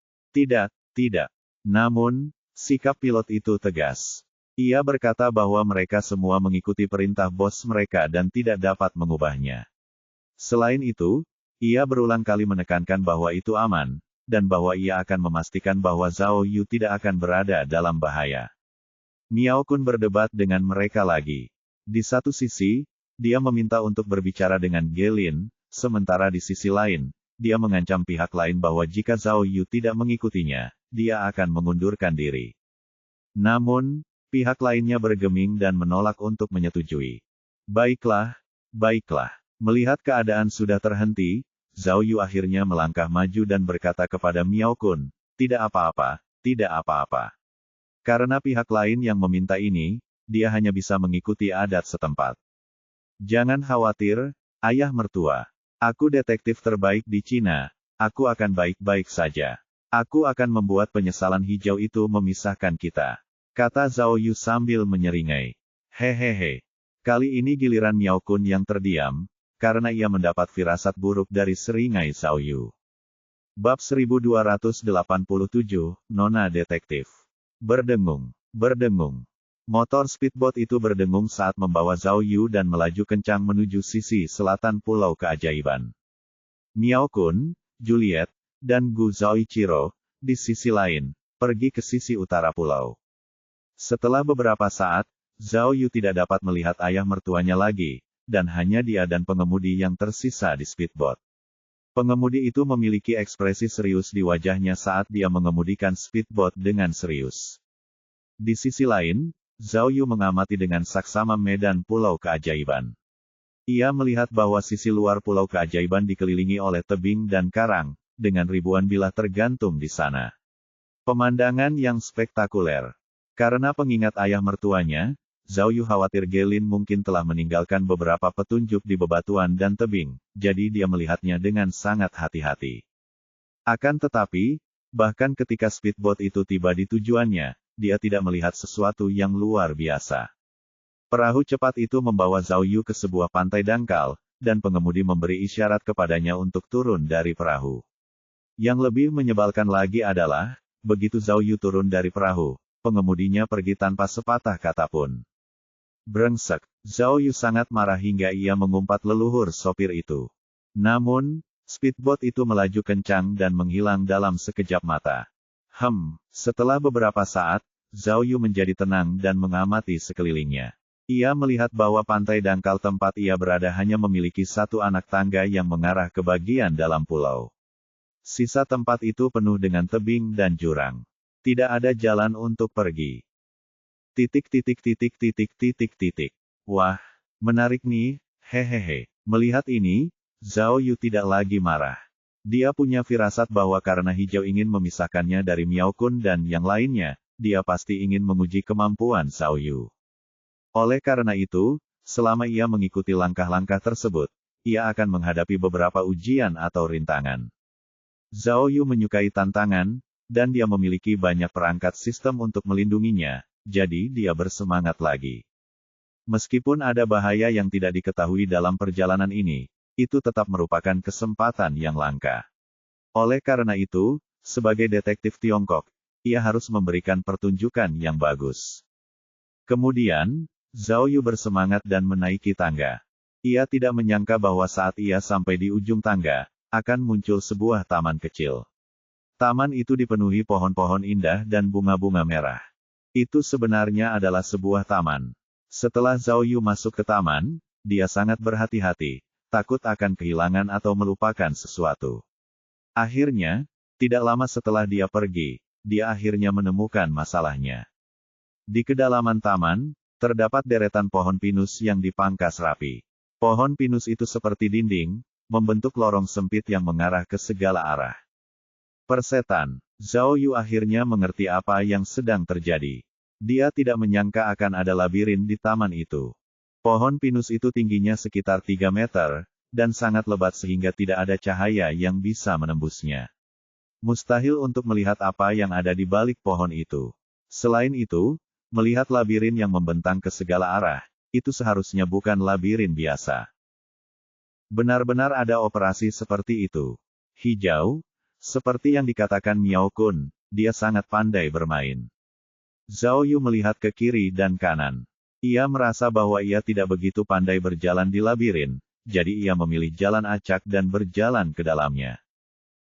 Namun, sikap pilot itu tegas. Ia berkata bahwa mereka semua mengikuti perintah bos mereka dan tidak dapat mengubahnya. Selain itu, ia berulang kali menekankan bahwa itu aman, dan bahwa ia akan memastikan bahwa Zhao Yu tidak akan berada dalam bahaya. Miao Kun berdebat dengan mereka lagi. Di satu sisi, dia meminta untuk berbicara dengan Gelin, sementara di sisi lain, dia mengancam pihak lain bahwa jika Zhao Yu tidak mengikutinya, dia akan mengundurkan diri. Namun, pihak lainnya bergeming dan menolak untuk menyetujui. Baiklah. Melihat keadaan sudah terhenti, Zhao Yu akhirnya melangkah maju dan berkata kepada Miao Kun, tidak apa-apa. Karena pihak lain yang meminta ini, dia hanya bisa mengikuti adat setempat. Jangan khawatir, ayah mertua. Aku detektif terbaik di Cina, aku akan baik-baik saja. Aku akan membuat penyesalan hijau itu memisahkan kita. kata Zhao Yu sambil menyeringai. Hehehe. Kali ini giliran Miao Kun yang terdiam, karena ia mendapat firasat buruk dari seringai Zhao Yu. Bab 1287, Nona Detektif. Berdengung, berdengung. Motor speedboat itu berdengung saat membawa Zhao Yu dan melaju kencang menuju sisi selatan Pulau Keajaiban. Miao Kun, Juliet, dan Gu Zhaoichiro, di sisi lain, pergi ke sisi utara pulau. Setelah beberapa saat, Zhao Yu tidak dapat melihat ayah mertuanya lagi, dan hanya dia dan pengemudi yang tersisa di speedboat. Pengemudi itu memiliki ekspresi serius di wajahnya saat dia mengemudikan speedboat dengan serius. Di sisi lain, Zhao Yu mengamati dengan saksama medan Pulau Keajaiban. Ia melihat bahwa sisi luar Pulau Keajaiban dikelilingi oleh tebing dan karang, dengan ribuan bilah tergantung di sana. Pemandangan yang spektakuler. Karena pengingat ayah mertuanya, Zhao Yu khawatir Gelin mungkin telah meninggalkan beberapa petunjuk di bebatuan dan tebing, jadi dia melihatnya dengan sangat hati-hati. Akan tetapi, bahkan ketika speedboat itu tiba di tujuannya, dia tidak melihat sesuatu yang luar biasa. Perahu cepat itu membawa Zhao Yu ke sebuah pantai dangkal, dan pengemudi memberi isyarat kepadanya untuk turun dari perahu. Yang lebih menyebalkan lagi adalah, begitu Zhao Yu turun dari perahu, pengemudinya pergi tanpa sepatah kata pun. Brengsek, Zhao Yu sangat marah hingga ia mengumpat leluhur sopir itu. Namun, speedboat itu melaju kencang dan menghilang dalam sekejap mata. Setelah beberapa saat, Zhao Yu menjadi tenang dan mengamati sekelilingnya. Ia melihat bahwa pantai dangkal tempat ia berada hanya memiliki satu anak tangga yang mengarah ke bagian dalam pulau. Sisa tempat itu penuh dengan tebing dan jurang. Tidak ada jalan untuk pergi. Wah, menarik nih, hehehe. Melihat ini, Zhao Yu tidak lagi marah. Dia punya firasat bahwa karena hijau ingin memisahkannya dari Miao Kun dan yang lainnya, dia pasti ingin menguji kemampuan Zhao Yu. Oleh karena itu, selama ia mengikuti langkah-langkah tersebut, ia akan menghadapi beberapa ujian atau rintangan. Zhao Yu menyukai tantangan, dan dia memiliki banyak perangkat sistem untuk melindunginya. Jadi dia bersemangat lagi. Meskipun ada bahaya yang tidak diketahui dalam perjalanan ini, itu tetap merupakan kesempatan yang langka. Oleh karena itu, sebagai detektif Tiongkok, ia harus memberikan pertunjukan yang bagus. Kemudian, Zhao Yu bersemangat dan menaiki tangga. Ia tidak menyangka bahwa saat ia sampai di ujung tangga, akan muncul sebuah taman kecil. Taman itu dipenuhi pohon-pohon indah dan bunga-bunga merah. Itu sebenarnya adalah sebuah taman. Setelah Zhao Yu masuk ke taman, dia sangat berhati-hati, takut akan kehilangan atau melupakan sesuatu. Akhirnya, tidak lama setelah dia pergi, dia akhirnya menemukan masalahnya. Di kedalaman taman, terdapat deretan pohon pinus yang dipangkas rapi. Pohon pinus itu seperti dinding, membentuk lorong sempit yang mengarah ke segala arah. Persetan, Zhao Yu akhirnya mengerti apa yang sedang terjadi. Dia tidak menyangka akan ada labirin di taman itu. Pohon pinus itu tingginya sekitar 3 meter, dan sangat lebat sehingga tidak ada cahaya yang bisa menembusnya. Mustahil untuk melihat apa yang ada di balik pohon itu. Selain itu, melihat labirin yang membentang ke segala arah, itu seharusnya bukan labirin biasa. Benar-benar ada operasi seperti itu. Hijau, seperti yang dikatakan Miao Kun, dia sangat pandai bermain. Zhao Yu melihat ke kiri dan kanan. Ia merasa bahwa ia tidak begitu pandai berjalan di labirin, jadi ia memilih jalan acak dan berjalan ke dalamnya.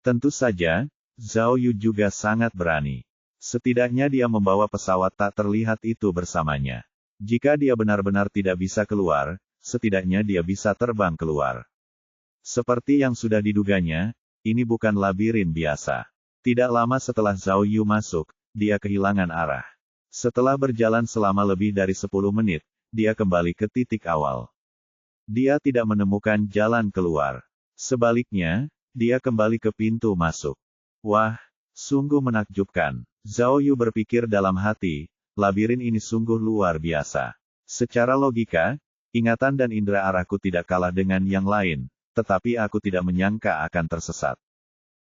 Tentu saja, Zhao Yu juga sangat berani. Setidaknya dia membawa pesawat tak terlihat itu bersamanya. Jika dia benar-benar tidak bisa keluar, setidaknya dia bisa terbang keluar. Seperti yang sudah diduganya, ini bukan labirin biasa. Tidak lama setelah Zhao Yu masuk, dia kehilangan arah. Setelah berjalan selama lebih dari 10 menit, dia kembali ke titik awal. Dia tidak menemukan jalan keluar. Sebaliknya, dia kembali ke pintu masuk. Wah, sungguh menakjubkan. Zhao Yu berpikir dalam hati, labirin ini sungguh luar biasa. Secara logika, ingatan dan indera arahku tidak kalah dengan yang lain, tetapi aku tidak menyangka akan tersesat.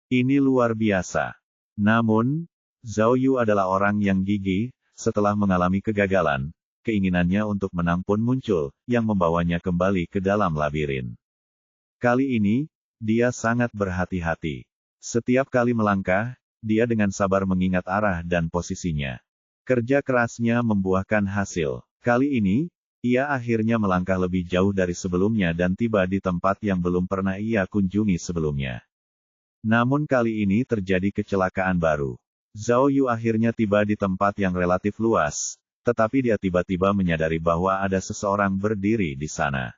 Ini luar biasa. Namun, Zhao Yu adalah orang yang gigih, setelah mengalami kegagalan, keinginannya untuk menang pun muncul, yang membawanya kembali ke dalam labirin. Kali ini, dia sangat berhati-hati. Setiap kali melangkah, dia dengan sabar mengingat arah dan posisinya. Kerja kerasnya membuahkan hasil. Kali ini, ia akhirnya melangkah lebih jauh dari sebelumnya dan tiba di tempat yang belum pernah ia kunjungi sebelumnya. Namun kali ini terjadi kecelakaan baru. Zhao Yu akhirnya tiba di tempat yang relatif luas, tetapi dia tiba-tiba menyadari bahwa ada seseorang berdiri di sana.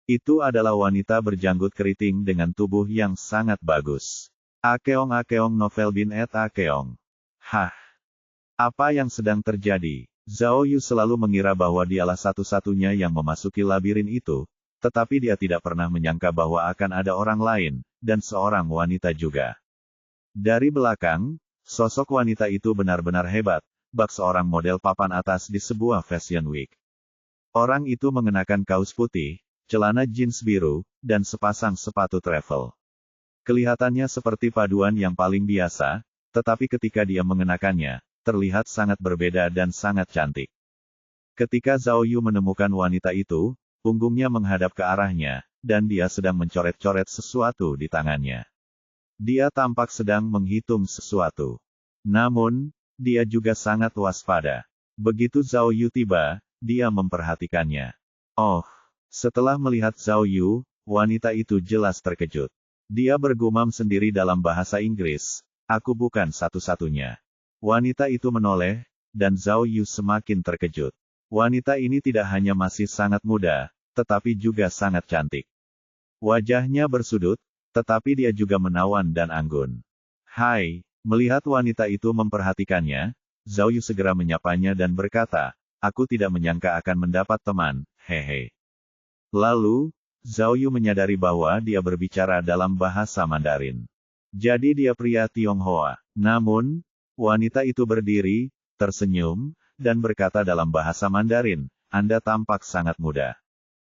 Itu adalah wanita berjanggut keriting dengan tubuh yang sangat bagus. Akeong novel bin et Akeong. Hah? Apa yang sedang terjadi? Zhao Yu selalu mengira bahwa dialah satu-satunya yang memasuki labirin itu, tetapi dia tidak pernah menyangka bahwa akan ada orang lain, dan seorang wanita juga. Dari belakang, sosok wanita itu benar-benar hebat, bak seorang model papan atas di sebuah fashion week. Orang itu mengenakan kaos putih, celana jeans biru, dan sepasang sepatu travel. Kelihatannya seperti paduan yang paling biasa, tetapi ketika dia mengenakannya, terlihat sangat berbeda dan sangat cantik. Ketika Zhao Yu menemukan wanita itu, punggungnya menghadap ke arahnya, dan dia sedang mencoret-coret sesuatu di tangannya. Dia tampak sedang menghitung sesuatu. Namun, dia juga sangat waspada. Begitu Zhao Yu tiba, dia memperhatikannya. Oh, setelah melihat Zhao Yu, wanita itu jelas terkejut. Dia bergumam sendiri dalam bahasa Inggris, "Aku bukan satu-satunya." Wanita itu menoleh, dan Zhao Yu semakin terkejut. Wanita ini tidak hanya masih sangat muda, tetapi juga sangat cantik. Wajahnya bersudut, tetapi dia juga menawan dan anggun. "Hai," melihat wanita itu memperhatikannya, Zhao Yu segera menyapanya dan berkata, "Aku tidak menyangka akan mendapat teman, hehe." Lalu, Zhao Yu menyadari bahwa dia berbicara dalam bahasa Mandarin. Jadi dia pria Tionghoa. Namun, wanita itu berdiri, tersenyum, dan berkata dalam bahasa Mandarin, "Anda tampak sangat muda.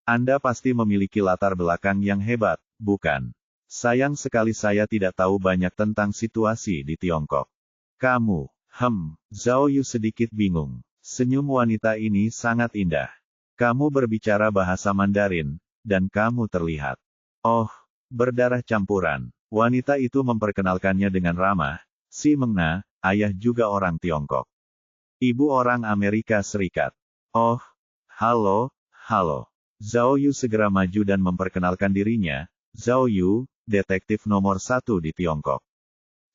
Anda pasti memiliki latar belakang yang hebat, bukan? Sayang sekali saya tidak tahu banyak tentang situasi di Tiongkok." "Kamu, Zhao Yu sedikit bingung. Senyum wanita ini sangat indah. "Kamu berbicara bahasa Mandarin, dan kamu terlihat, oh, berdarah campuran." Wanita itu memperkenalkannya dengan ramah, "Si Mengna, ayah juga orang Tiongkok. Ibu orang Amerika Serikat." "Oh, halo." Zhao Yu segera maju dan memperkenalkan dirinya, "Zhao Yu, detektif nomor 1 di Tiongkok.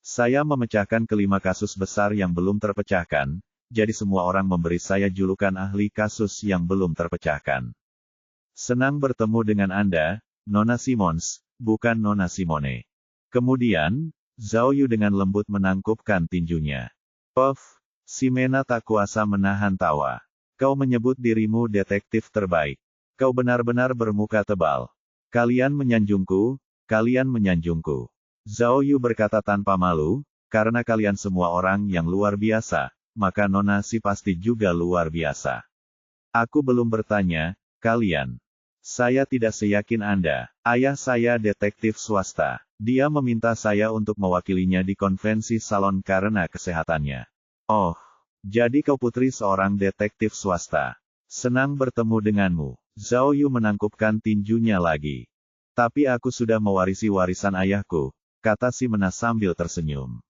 Saya memecahkan kelima kasus besar yang belum terpecahkan, jadi semua orang memberi saya julukan ahli kasus yang belum terpecahkan. Senang bertemu dengan Anda, Nona Simons, bukan Nona Simone." Kemudian, Zhao Yu dengan lembut menangkupkan tinjunya. "Puff," si Mena tak kuasa menahan tawa. "Kau menyebut dirimu detektif terbaik. Kau benar-benar bermuka tebal. Kalian menyanjungku. Zhao Yu berkata tanpa malu, "Karena kalian semua orang yang luar biasa, maka Nona Si pasti juga luar biasa. Aku belum bertanya, kalian. Saya tidak seyakin Anda. Ayah saya detektif swasta. Dia meminta saya untuk mewakilinya di konvensi salon karena kesehatannya." "Oh, jadi kau putri seorang detektif swasta. Senang bertemu denganmu." Zhao Yu menangkupkan tinjunya lagi. "Tapi aku sudah mewarisi warisan ayahku," kata si Mena sambil tersenyum.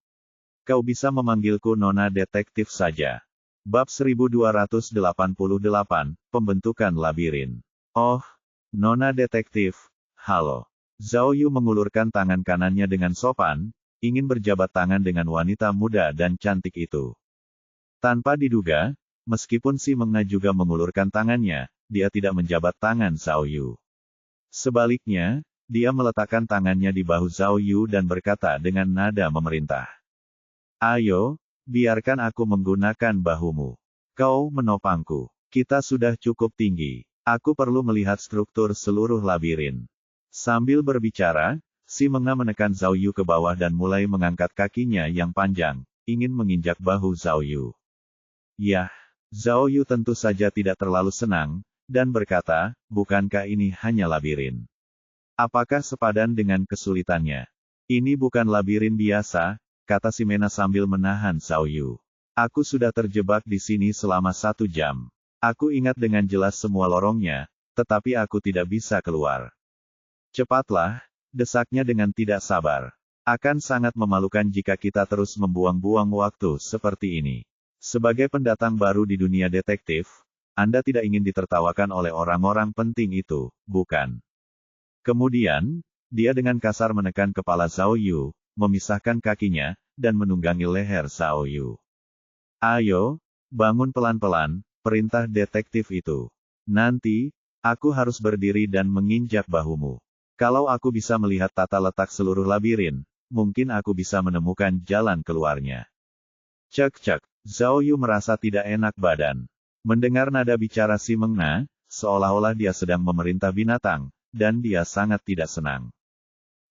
"Kau bisa memanggilku Nona detektif saja." Bab 1288, Pembentukan Labirin. "Oh, Nona detektif, halo." Zhao Yu mengulurkan tangan kanannya dengan sopan, ingin berjabat tangan dengan wanita muda dan cantik itu. Tanpa diduga, meskipun si Mengna juga mengulurkan tangannya, dia tidak menjabat tangan Zhao Yu. Sebaliknya, dia meletakkan tangannya di bahu Zhao Yu dan berkata dengan nada memerintah, "Ayo, biarkan aku menggunakan bahumu. Kau menopangku. Kita sudah cukup tinggi. Aku perlu melihat struktur seluruh labirin." Sambil berbicara, si Mengna menekan Zhao Yu ke bawah dan mulai mengangkat kakinya yang panjang, ingin menginjak bahu Zhao Yu. Yah, Zhao Yu tentu saja tidak terlalu senang, dan berkata, "Bukankah ini hanya labirin? Apakah sepadan dengan kesulitannya?" "Ini bukan labirin biasa," kata si Mena sambil menahan Zhao Yu. Aku sudah terjebak di sini selama 1 jam. Aku ingat dengan jelas semua lorongnya, tetapi aku tidak bisa keluar. Cepatlah, desaknya dengan tidak sabar. Akan sangat memalukan jika kita terus membuang-buang waktu seperti ini. Sebagai pendatang baru di dunia detektif, Anda tidak ingin ditertawakan oleh orang-orang penting itu, bukan? Kemudian, dia dengan kasar menekan kepala Zhao Yu, memisahkan kakinya, dan menunggangi leher Zhao Yu. Ayo, bangun pelan-pelan, perintah detektif itu. Nanti, aku harus berdiri dan menginjak bahumu. Kalau aku bisa melihat tata letak seluruh labirin, mungkin aku bisa menemukan jalan keluarnya. Cek-cek, Zhao Yu merasa tidak enak badan. Mendengar nada bicara si Meng Na, seolah-olah dia sedang memerintah binatang, dan dia sangat tidak senang.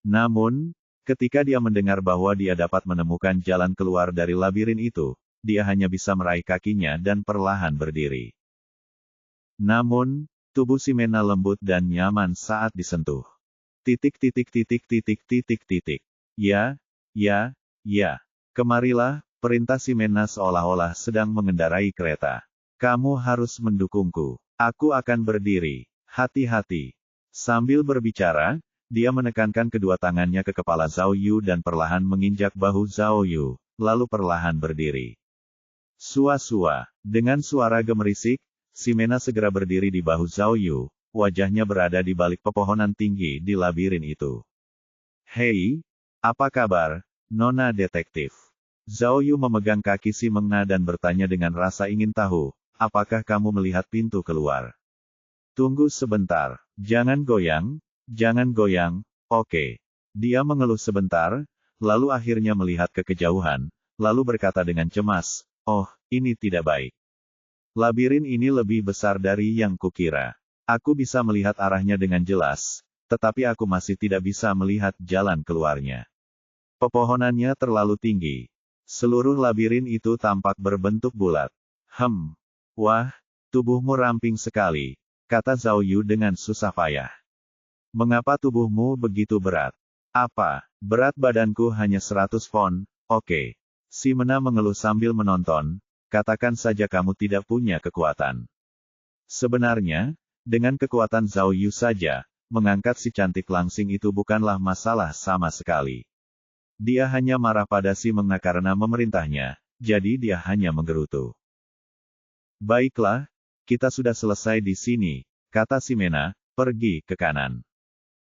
Namun, ketika dia mendengar bahwa dia dapat menemukan jalan keluar dari labirin itu, dia hanya bisa meraih kakinya dan perlahan berdiri. Namun, tubuh si Mena lembut dan nyaman saat disentuh. Ya, kemarilah, perintah si Mena seolah-olah sedang mengendarai kereta. Kamu harus mendukungku. Aku akan berdiri. Hati-hati. Sambil berbicara, dia menekankan kedua tangannya ke kepala Zhao Yu dan perlahan menginjak bahu Zhao Yu, lalu perlahan berdiri. Sua-sua, dengan suara gemerisik, si Mena segera berdiri di bahu Zhao Yu, wajahnya berada di balik pepohonan tinggi di labirin itu. Hei, apa kabar, Nona Detektif? Zhao Yu memegang kaki si Meng Na dan bertanya dengan rasa ingin tahu, apakah kamu melihat pintu keluar? Tunggu sebentar, jangan goyang, oke. Dia mengeluh sebentar, lalu akhirnya melihat ke kejauhan, lalu berkata dengan cemas, oh, ini tidak baik. Labirin ini lebih besar dari yang kukira. Aku bisa melihat arahnya dengan jelas, tetapi aku masih tidak bisa melihat jalan keluarnya. Pepohonannya terlalu tinggi. Seluruh labirin itu tampak berbentuk bulat. Wah, tubuhmu ramping sekali, kata Zhao Yu dengan susah payah. Mengapa tubuhmu begitu berat? Apa, berat badanku hanya 100 pon, oke. Si Mena mengeluh sambil menonton, katakan saja kamu tidak punya kekuatan. Sebenarnya, dengan kekuatan Zhao Yu saja, mengangkat si cantik langsing itu bukanlah masalah sama sekali. Dia hanya marah pada si Meng Na karena memerintahnya, jadi dia hanya menggerutu. Baiklah, kita sudah selesai di sini, kata si Mena, pergi ke kanan.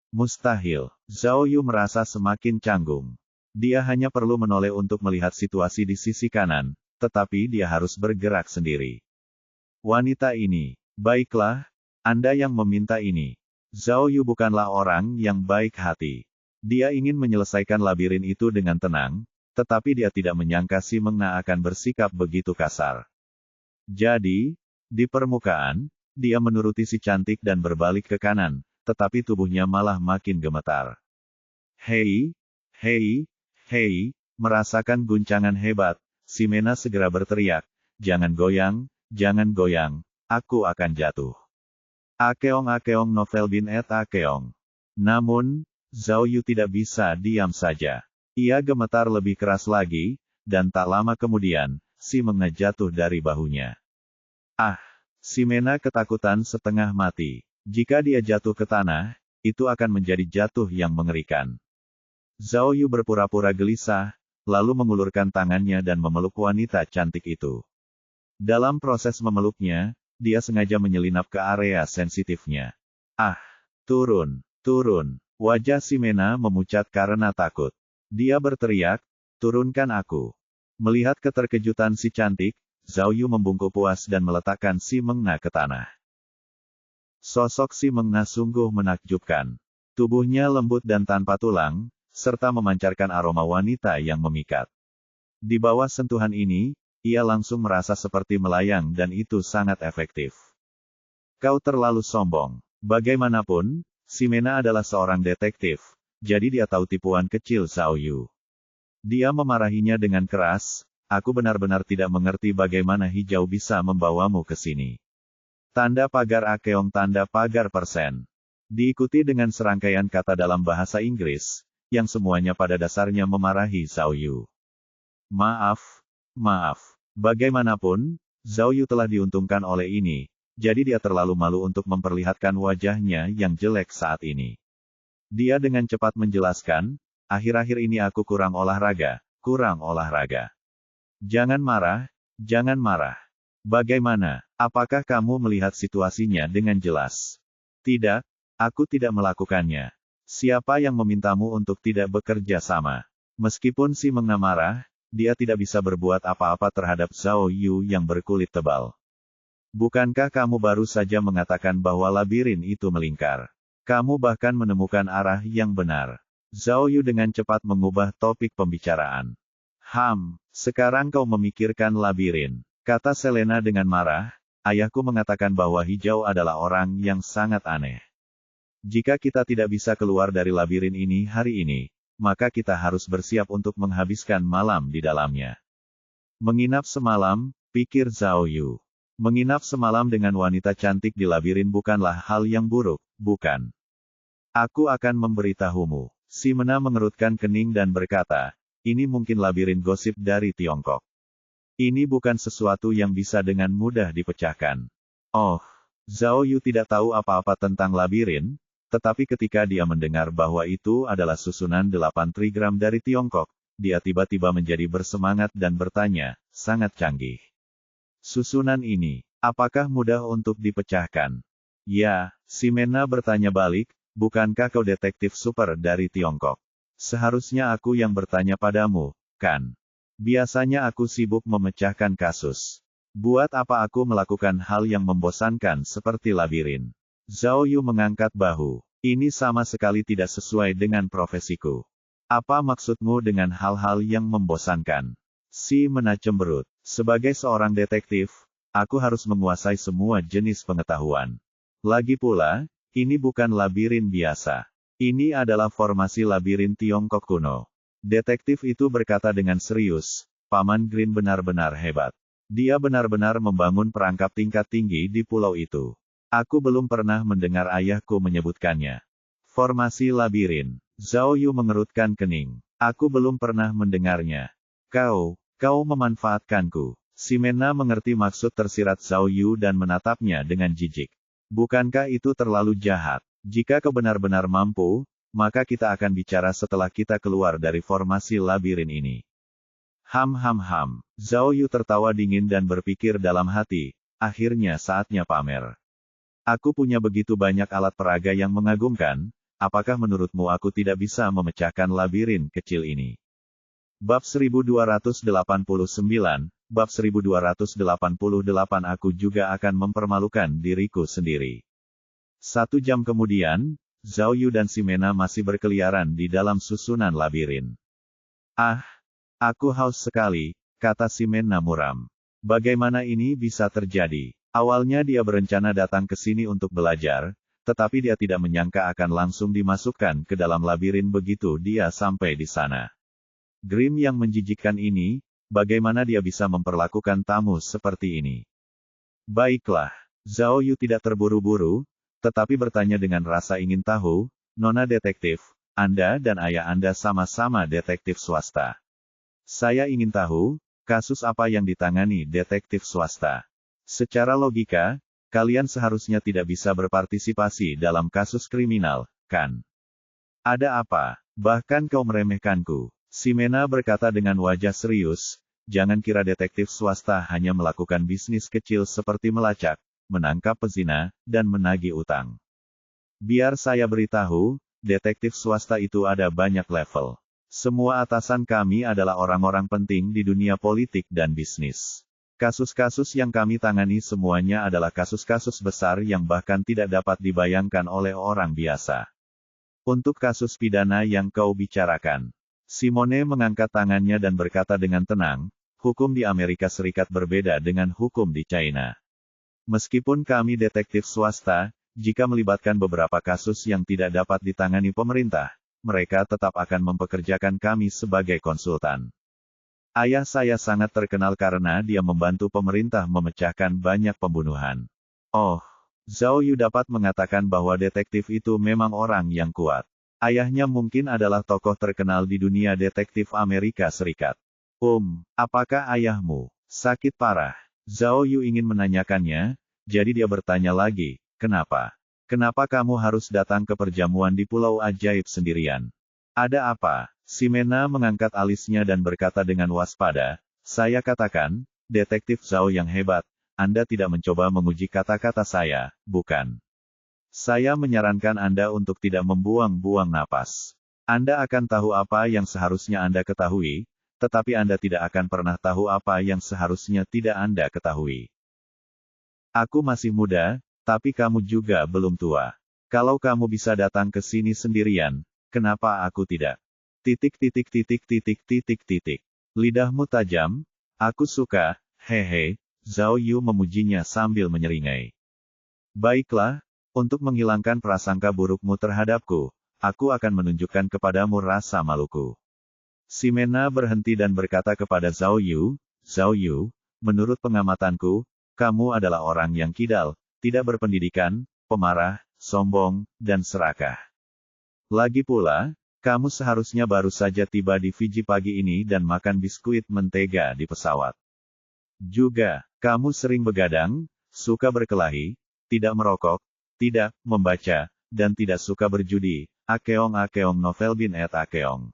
Mustahil, Zhao Yu merasa semakin canggung. Dia hanya perlu menoleh untuk melihat situasi di sisi kanan, tetapi dia harus bergerak sendiri. Wanita ini, baiklah, Anda yang meminta ini. Zhao Yu bukanlah orang yang baik hati. Dia ingin menyelesaikan labirin itu dengan tenang, tetapi dia tidak menyangka si Meng Na akan bersikap begitu kasar. Jadi, di permukaan, dia menuruti si cantik dan berbalik ke kanan, tetapi tubuhnya malah makin gemetar. Hei, merasakan guncangan hebat, si Mena segera berteriak, jangan goyang, aku akan jatuh. Akeong novel bin et akeong. Namun, Zhao Yu tidak bisa diam saja. Ia gemetar lebih keras lagi, dan tak lama kemudian, si Meng Na jatuh dari bahunya. Si Mena ketakutan setengah mati. Jika dia jatuh ke tanah, itu akan menjadi jatuh yang mengerikan. Zhao Yu berpura-pura gelisah, lalu mengulurkan tangannya dan memeluk wanita cantik itu. Dalam proses memeluknya, dia sengaja menyelinap ke area sensitifnya. Turun. Wajah si Mena memucat karena takut. Dia berteriak, turunkan aku. Melihat keterkejutan si cantik, Zhao Yu membungkuk puas dan meletakkan si Meng Na ke tanah. Sosok si Meng Na sungguh menakjubkan. Tubuhnya lembut dan tanpa tulang, serta memancarkan aroma wanita yang memikat. Di bawah sentuhan ini, ia langsung merasa seperti melayang dan itu sangat efektif. Kau terlalu sombong. Bagaimanapun, si Mena adalah seorang detektif, jadi dia tahu tipuan kecil Zhao Yu. Dia memarahinya dengan keras, aku benar-benar tidak mengerti bagaimana hijau bisa membawamu ke sini. Tanda pagar akeong tanda pagar persen. Diikuti dengan serangkaian kata dalam bahasa Inggris, yang semuanya pada dasarnya memarahi Zhao Yu. Maaf. Bagaimanapun, Zhao Yu telah diuntungkan oleh ini, jadi dia terlalu malu untuk memperlihatkan wajahnya yang jelek saat ini. Dia dengan cepat menjelaskan, akhir-akhir ini aku kurang olahraga. Jangan marah, jangan marah. Bagaimana, apakah kamu melihat situasinya dengan jelas? Tidak, aku tidak melakukannya. Siapa yang memintamu untuk tidak bekerja sama? Meskipun si Mengna marah, dia tidak bisa berbuat apa-apa terhadap Zhao Yu yang berkulit tebal. Bukankah kamu baru saja mengatakan bahwa labirin itu melingkar? Kamu bahkan menemukan arah yang benar. Zhao Yu dengan cepat mengubah topik pembicaraan. Sekarang kau memikirkan labirin, kata Selena dengan marah. Ayahku mengatakan bahwa hijau adalah orang yang sangat aneh. Jika kita tidak bisa keluar dari labirin ini hari ini, maka kita harus bersiap untuk menghabiskan malam di dalamnya. Menginap semalam, pikir Zhao Yu. Menginap semalam dengan wanita cantik di labirin bukanlah hal yang buruk, bukan? Aku akan memberitahumu. Si Mena mengerutkan kening dan berkata, ini mungkin labirin gosip dari Tiongkok. Ini bukan sesuatu yang bisa dengan mudah dipecahkan. Oh, Zhao Yu tidak tahu apa-apa tentang labirin, tetapi ketika dia mendengar bahwa itu adalah susunan 8 trigram dari Tiongkok, dia tiba-tiba menjadi bersemangat dan bertanya, sangat canggih. Susunan ini, apakah mudah untuk dipecahkan? Ya, si Mena bertanya balik, bukankah kau detektif super dari Tiongkok? Seharusnya aku yang bertanya padamu, kan? Biasanya aku sibuk memecahkan kasus. Buat apa aku melakukan hal yang membosankan seperti labirin? Zhao Yu mengangkat bahu. Ini sama sekali tidak sesuai dengan profesiku. Apa maksudmu dengan hal-hal yang membosankan? Si Mena cemberut. Sebagai seorang detektif, aku harus menguasai semua jenis pengetahuan. Lagi pula, ini bukan labirin biasa. Ini adalah formasi labirin Tiongkok kuno. Detektif itu berkata dengan serius, Paman Green benar-benar hebat. Dia benar-benar membangun perangkap tingkat tinggi di pulau itu. Aku belum pernah mendengar ayahku menyebutkannya. Formasi labirin. Zhao Yu mengerutkan kening. Aku belum pernah mendengarnya. Kau memanfaatkanku. Si Mena mengerti maksud tersirat Zhao Yu dan menatapnya dengan jijik. Bukankah itu terlalu jahat? Jika kau benar-benar mampu, maka kita akan bicara setelah kita keluar dari formasi labirin ini. Zhao Yu tertawa dingin dan berpikir dalam hati, akhirnya saatnya pamer. Aku punya begitu banyak alat peraga yang mengagumkan, apakah menurutmu aku tidak bisa memecahkan labirin kecil ini? Bab 1289, Bab 1288 Aku juga akan mempermalukan diriku sendiri. 1 jam kemudian, Zhao Yu dan si Mena masih berkeliaran di dalam susunan labirin. Aku haus sekali, kata si Mena muram. Bagaimana ini bisa terjadi? Awalnya dia berencana datang ke sini untuk belajar, tetapi dia tidak menyangka akan langsung dimasukkan ke dalam labirin begitu dia sampai di sana. Grim yang menjijikkan ini, bagaimana dia bisa memperlakukan tamu seperti ini? Baiklah, Zhao Yu tidak terburu-buru, tetapi bertanya dengan rasa ingin tahu, Nona detektif, Anda dan ayah Anda sama-sama detektif swasta. Saya ingin tahu, kasus apa yang ditangani detektif swasta? Secara logika, kalian seharusnya tidak bisa berpartisipasi dalam kasus kriminal, kan? Ada apa? Bahkan kau meremehkanku. Si Mena berkata dengan wajah serius, jangan kira detektif swasta hanya melakukan bisnis kecil seperti melacak, menangkap pezina, dan menagih utang. Biar saya beritahu, detektif swasta itu ada banyak level. Semua atasan kami adalah orang-orang penting di dunia politik dan bisnis. Kasus-kasus yang kami tangani semuanya adalah kasus-kasus besar yang bahkan tidak dapat dibayangkan oleh orang biasa. Untuk kasus pidana yang kau bicarakan, Simone mengangkat tangannya dan berkata dengan tenang, hukum di Amerika Serikat berbeda dengan hukum di China. Meskipun kami detektif swasta, jika melibatkan beberapa kasus yang tidak dapat ditangani pemerintah, mereka tetap akan mempekerjakan kami sebagai konsultan. Ayah saya sangat terkenal karena dia membantu pemerintah memecahkan banyak pembunuhan. Oh, Zhao Yu dapat mengatakan bahwa detektif itu memang orang yang kuat. Ayahnya mungkin adalah tokoh terkenal di dunia detektif Amerika Serikat. Apakah ayahmu? Sakit parah. Zhao Yu ingin menanyakannya, jadi dia bertanya lagi, kenapa? Kenapa kamu harus datang ke perjamuan di Pulau Ajaib sendirian? Ada apa? Ximena mengangkat alisnya dan berkata dengan waspada, saya katakan, detektif Zhao yang hebat, Anda tidak mencoba menguji kata-kata saya, bukan? Saya menyarankan Anda untuk tidak membuang-buang napas. Anda akan tahu apa yang seharusnya Anda ketahui, tetapi Anda tidak akan pernah tahu apa yang seharusnya tidak Anda ketahui. Aku masih muda, tapi kamu juga belum tua. Kalau kamu bisa datang ke sini sendirian, kenapa aku tidak? Lidahmu tajam, aku suka, hehe, Zhao Yu memujinya sambil menyeringai. Baiklah, untuk menghilangkan prasangka burukmu terhadapku, aku akan menunjukkan kepadamu rasa maluku. Ximena berhenti dan berkata kepada Zhao Yu, menurut pengamatanku, kamu adalah orang yang kidal, tidak berpendidikan, pemarah, sombong, dan serakah. Lagi pula, kamu seharusnya baru saja tiba di Fiji pagi ini dan makan biskuit mentega di pesawat. Juga, kamu sering begadang, suka berkelahi, tidak merokok, tidak membaca, dan tidak suka berjudi. Akeong novel bin et Akeong.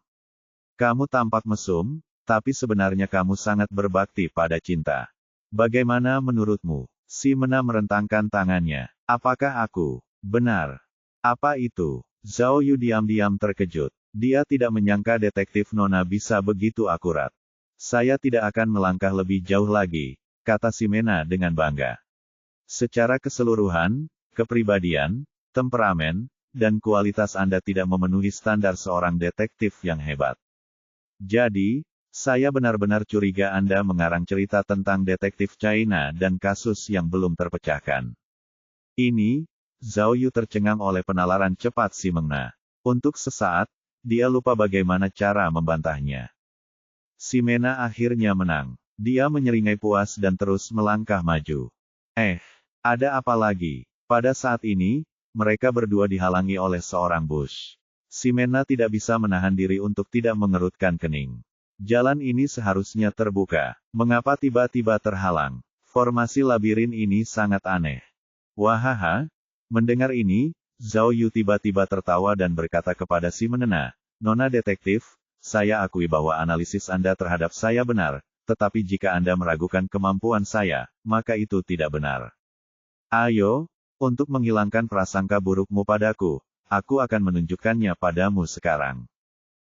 Kamu tampak mesum, tapi sebenarnya kamu sangat berbakti pada cinta. Bagaimana menurutmu? Ximena merentangkan tangannya. Apakah aku benar? Apa itu? Zhao Yu diam-diam terkejut. Dia tidak menyangka detektif Nona bisa begitu akurat. Saya tidak akan melangkah lebih jauh lagi, kata Ximena dengan bangga. Secara keseluruhan, kepribadian, temperamen, dan kualitas Anda tidak memenuhi standar seorang detektif yang hebat. Jadi, saya benar-benar curiga Anda mengarang cerita tentang detektif China dan kasus yang belum terpecahkan. Ini, Zhao Yu tercengang oleh penalaran cepat Ximena. Untuk sesaat, dia lupa bagaimana cara membantahnya. Ximena akhirnya menang. Dia menyeringai puas dan terus melangkah maju. Ada apa lagi? Pada saat ini, mereka berdua dihalangi oleh seorang Bush. Ximena tidak bisa menahan diri untuk tidak mengerutkan kening. Jalan ini seharusnya terbuka. Mengapa tiba-tiba terhalang? Formasi labirin ini sangat aneh. Wahaha. Mendengar ini, Zhao Yu tiba-tiba tertawa dan berkata kepada Ximena, Nona detektif, saya akui bahwa analisis Anda terhadap saya benar, tetapi jika Anda meragukan kemampuan saya, maka itu tidak benar. Ayo, untuk menghilangkan prasangka burukmu padaku, aku akan menunjukkannya padamu sekarang.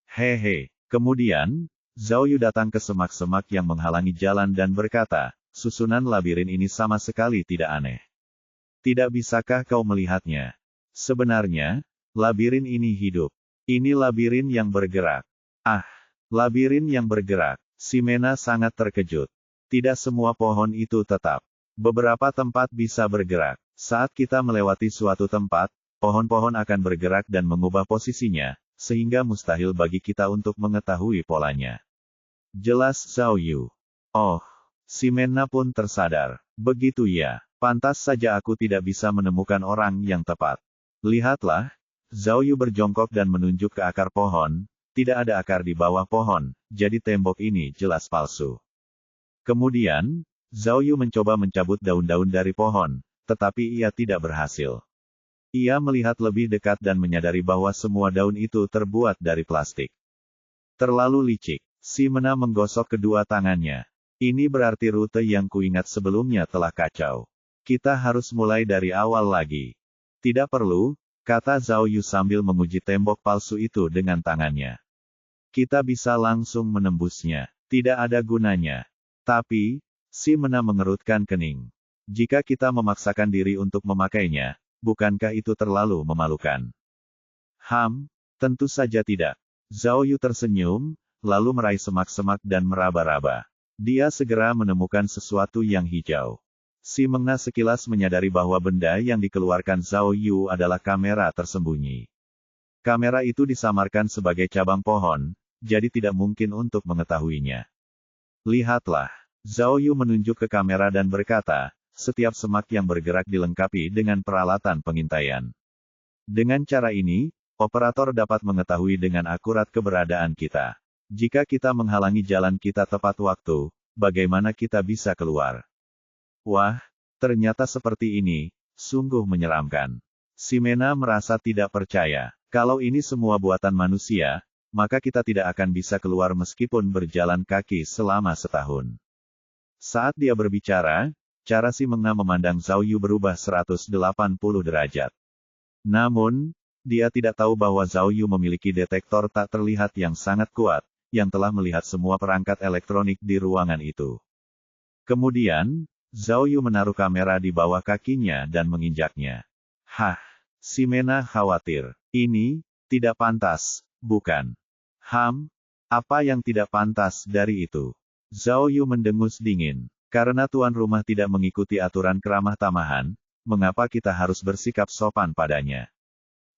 Hehe. Kemudian, Zhao Yu datang ke semak-semak yang menghalangi jalan dan berkata, susunan labirin ini sama sekali tidak aneh. Tidak bisakah kau melihatnya? Sebenarnya, labirin ini hidup. Ini labirin yang bergerak. Labirin yang bergerak. Ximena sangat terkejut. Tidak semua pohon itu tetap. Beberapa tempat bisa bergerak. Saat kita melewati suatu tempat, pohon-pohon akan bergerak dan mengubah posisinya, sehingga mustahil bagi kita untuk mengetahui polanya. Jelas Zhao Yu. Oh, Ximena pun tersadar. Begitu ya, pantas saja aku tidak bisa menemukan orang yang tepat. Lihatlah, Zhao Yu berjongkok dan menunjuk ke akar pohon, tidak ada akar di bawah pohon, jadi tembok ini jelas palsu. Kemudian, Zhao Yu mencoba mencabut daun-daun dari pohon, tetapi ia tidak berhasil. Ia melihat lebih dekat dan menyadari bahwa semua daun itu terbuat dari plastik. Terlalu licik. Ximena menggosok kedua tangannya. Ini berarti rute yang kuingat sebelumnya telah kacau. Kita harus mulai dari awal lagi. Tidak perlu, kata Zhao Yu sambil menguji tembok palsu itu dengan tangannya. Kita bisa langsung menembusnya. Tidak ada gunanya. Tapi, Ximena mengerutkan kening. Jika kita memaksakan diri untuk memakainya, bukankah itu terlalu memalukan? Tentu saja tidak. Zhao Yu tersenyum, lalu meraih semak-semak dan meraba-raba. Dia segera menemukan sesuatu yang hijau. Ximena sekilas menyadari bahwa benda yang dikeluarkan Zhao Yu adalah kamera tersembunyi. Kamera itu disamarkan sebagai cabang pohon, jadi tidak mungkin untuk mengetahuinya. Lihatlah. Zhao Yu menunjuk ke kamera dan berkata, setiap semak yang bergerak dilengkapi dengan peralatan pengintaian. Dengan cara ini, operator dapat mengetahui dengan akurat keberadaan kita. Jika kita menghalangi jalan kita tepat waktu, bagaimana kita bisa keluar? Wah, ternyata seperti ini, sungguh menyeramkan. Ximena merasa tidak percaya. Kalau ini semua buatan manusia, maka kita tidak akan bisa keluar meskipun berjalan kaki selama setahun. Saat dia berbicara, cara si Mengna memandang Zhao Yu berubah 180 derajat. Namun, dia tidak tahu bahwa Zhao Yu memiliki detektor tak terlihat yang sangat kuat, yang telah melihat semua perangkat elektronik di ruangan itu. Kemudian, Zhao Yu menaruh kamera di bawah kakinya dan menginjaknya. Hah, Ximena khawatir. Ini, tidak pantas, bukan? Apa yang tidak pantas dari itu? Zhao Yu mendengus dingin. Karena tuan rumah tidak mengikuti aturan keramah tamahan, mengapa kita harus bersikap sopan padanya?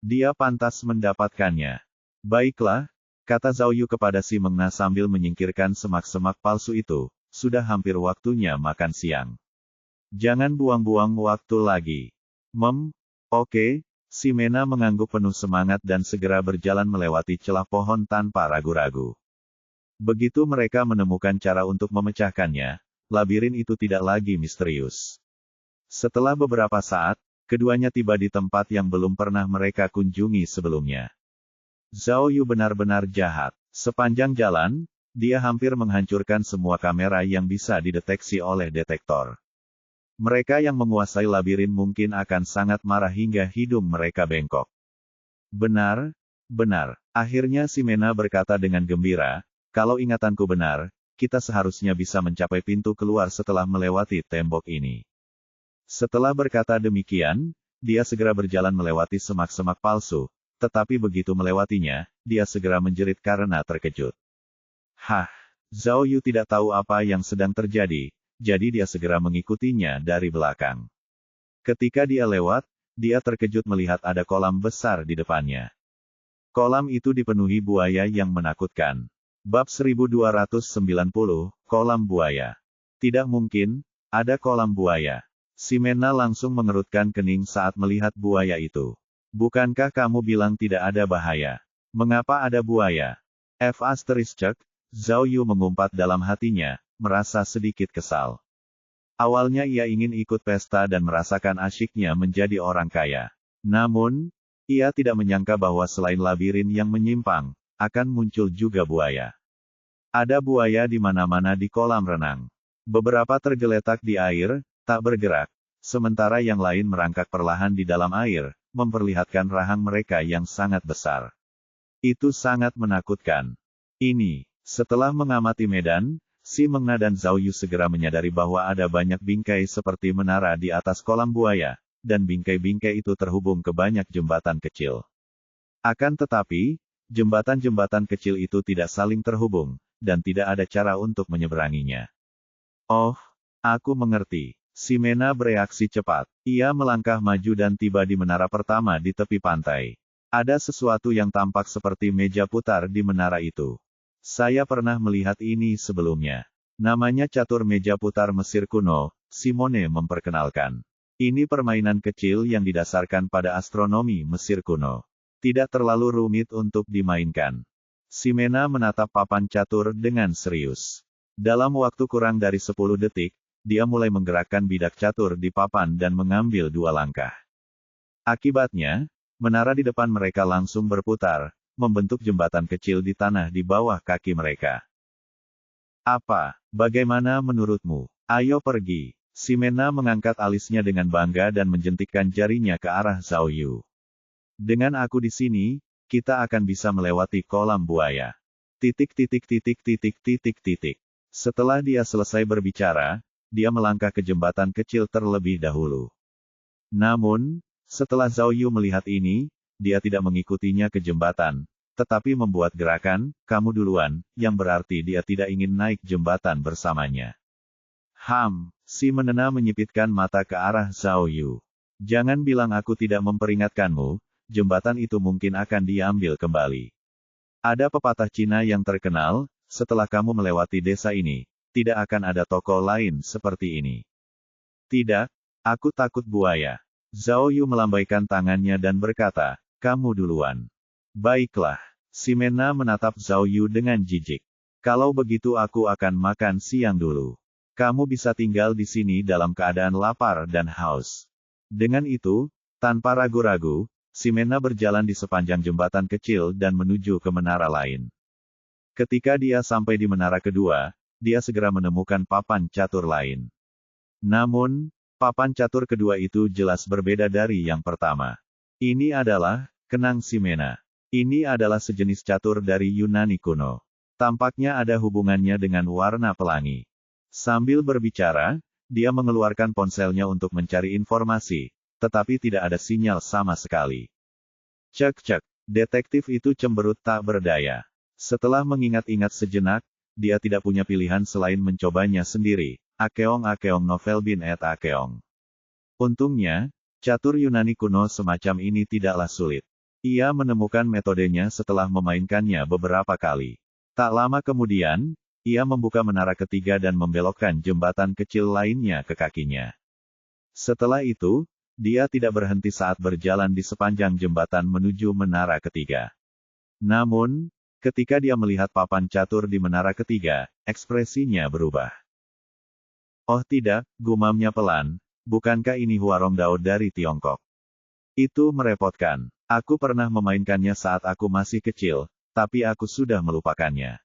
Dia pantas mendapatkannya. Baiklah, kata Zhao Yu kepada si Mengna sambil menyingkirkan semak-semak palsu itu, sudah hampir waktunya makan siang. Jangan buang-buang waktu lagi. Oke, Ximena mengangguk penuh semangat dan segera berjalan melewati celah pohon tanpa ragu-ragu. Begitu mereka menemukan cara untuk memecahkannya, labirin itu tidak lagi misterius. Setelah beberapa saat, keduanya tiba di tempat yang belum pernah mereka kunjungi sebelumnya. Zhao Yu benar-benar jahat. Sepanjang jalan, dia hampir menghancurkan semua kamera yang bisa dideteksi oleh detektor. Mereka yang menguasai labirin mungkin akan sangat marah hingga hidung mereka bengkok. Benar. Akhirnya Ximena berkata dengan gembira, kalau ingatanku benar, kita seharusnya bisa mencapai pintu keluar setelah melewati tembok ini. Setelah berkata demikian, dia segera berjalan melewati semak-semak palsu, tetapi begitu melewatinya, dia segera menjerit karena terkejut. Zhao Yu tidak tahu apa yang sedang terjadi, jadi dia segera mengikutinya dari belakang. Ketika dia lewat, dia terkejut melihat ada kolam besar di depannya. Kolam itu dipenuhi buaya yang menakutkan. Bab 1290, Kolam Buaya. Tidak mungkin, ada kolam buaya. Ximena langsung mengerutkan kening saat melihat buaya itu. Bukankah kamu bilang tidak ada bahaya? Mengapa ada buaya? Zhao Yu mengumpat dalam hatinya, merasa sedikit kesal. Awalnya ia ingin ikut pesta dan merasakan asyiknya menjadi orang kaya. Namun, ia tidak menyangka bahwa selain labirin yang menyimpang, akan muncul juga buaya. Ada buaya di mana-mana di kolam renang. Beberapa tergeletak di air, tak bergerak, sementara yang lain merangkak perlahan di dalam air, memperlihatkan rahang mereka yang sangat besar. Itu sangat menakutkan. Setelah mengamati medan, si Mengna dan Zhao Yu segera menyadari bahwa ada banyak bingkai seperti menara di atas kolam buaya, dan bingkai-bingkai itu terhubung ke banyak jembatan kecil. Akan tetapi, jembatan-jembatan kecil itu tidak saling terhubung, dan tidak ada cara untuk menyeberanginya. Oh, aku mengerti. Ximena bereaksi cepat. Ia melangkah maju dan tiba di menara pertama di tepi pantai. Ada sesuatu yang tampak seperti meja putar di menara itu. Saya pernah melihat ini sebelumnya. Namanya catur meja putar Mesir kuno, Simone memperkenalkan. Ini permainan kecil yang didasarkan pada astronomi Mesir kuno. Tidak terlalu rumit untuk dimainkan. Ximena menatap papan catur dengan serius. Dalam waktu kurang dari 10 detik, dia mulai menggerakkan bidak catur di papan dan mengambil 2 langkah. Akibatnya, menara di depan mereka langsung berputar, membentuk jembatan kecil di tanah di bawah kaki mereka. Bagaimana menurutmu? Ayo pergi. Ximena mengangkat alisnya dengan bangga dan menjentikkan jarinya ke arah Zhao Yu. Dengan aku di sini, kita akan bisa melewati kolam buaya. Setelah dia selesai berbicara, dia melangkah ke jembatan kecil terlebih dahulu. Namun, setelah Zhao Yu melihat ini, dia tidak mengikutinya ke jembatan, tetapi membuat gerakan, kamu duluan, yang berarti dia tidak ingin naik jembatan bersamanya. Si Menena menyipitkan mata ke arah Zhao Yu. Jangan bilang aku tidak memperingatkanmu, jembatan itu mungkin akan diambil kembali. Ada pepatah Cina yang terkenal, setelah kamu melewati desa ini, tidak akan ada toko lain seperti ini. Tidak, aku takut buaya. Zhao Yu melambaikan tangannya dan berkata, kamu duluan. Baiklah. Ximena menatap Zhao Yu dengan jijik. Kalau begitu aku akan makan siang dulu. Kamu bisa tinggal di sini dalam keadaan lapar dan haus. Dengan itu, tanpa ragu-ragu, Ximena berjalan di sepanjang jembatan kecil dan menuju ke menara lain. Ketika dia sampai di menara kedua, dia segera menemukan papan catur lain. Namun, papan catur kedua itu jelas berbeda dari yang pertama. Ini adalah kenang Ximena. Ini adalah sejenis catur dari Yunani kuno. Tampaknya ada hubungannya dengan warna pelangi. Sambil berbicara, dia mengeluarkan ponselnya untuk mencari informasi, tetapi tidak ada sinyal sama sekali. Cek-cek, detektif itu cemberut tak berdaya. Setelah mengingat-ingat sejenak, dia tidak punya pilihan selain mencobanya sendiri. Akeong novel bin et Akeong. Untungnya, catur Yunani kuno semacam ini tidaklah sulit. Ia menemukan metodenya setelah memainkannya beberapa kali. Tak lama kemudian, ia membuka menara ketiga dan membelokkan jembatan kecil lainnya ke kakinya. Setelah itu, dia tidak berhenti saat berjalan di sepanjang jembatan menuju menara ketiga. Namun, ketika dia melihat papan catur di menara ketiga, ekspresinya berubah. Oh tidak, gumamnya pelan, bukankah ini Huarong Dao dari Tiongkok? Itu merepotkan. Aku pernah memainkannya saat aku masih kecil, tapi aku sudah melupakannya.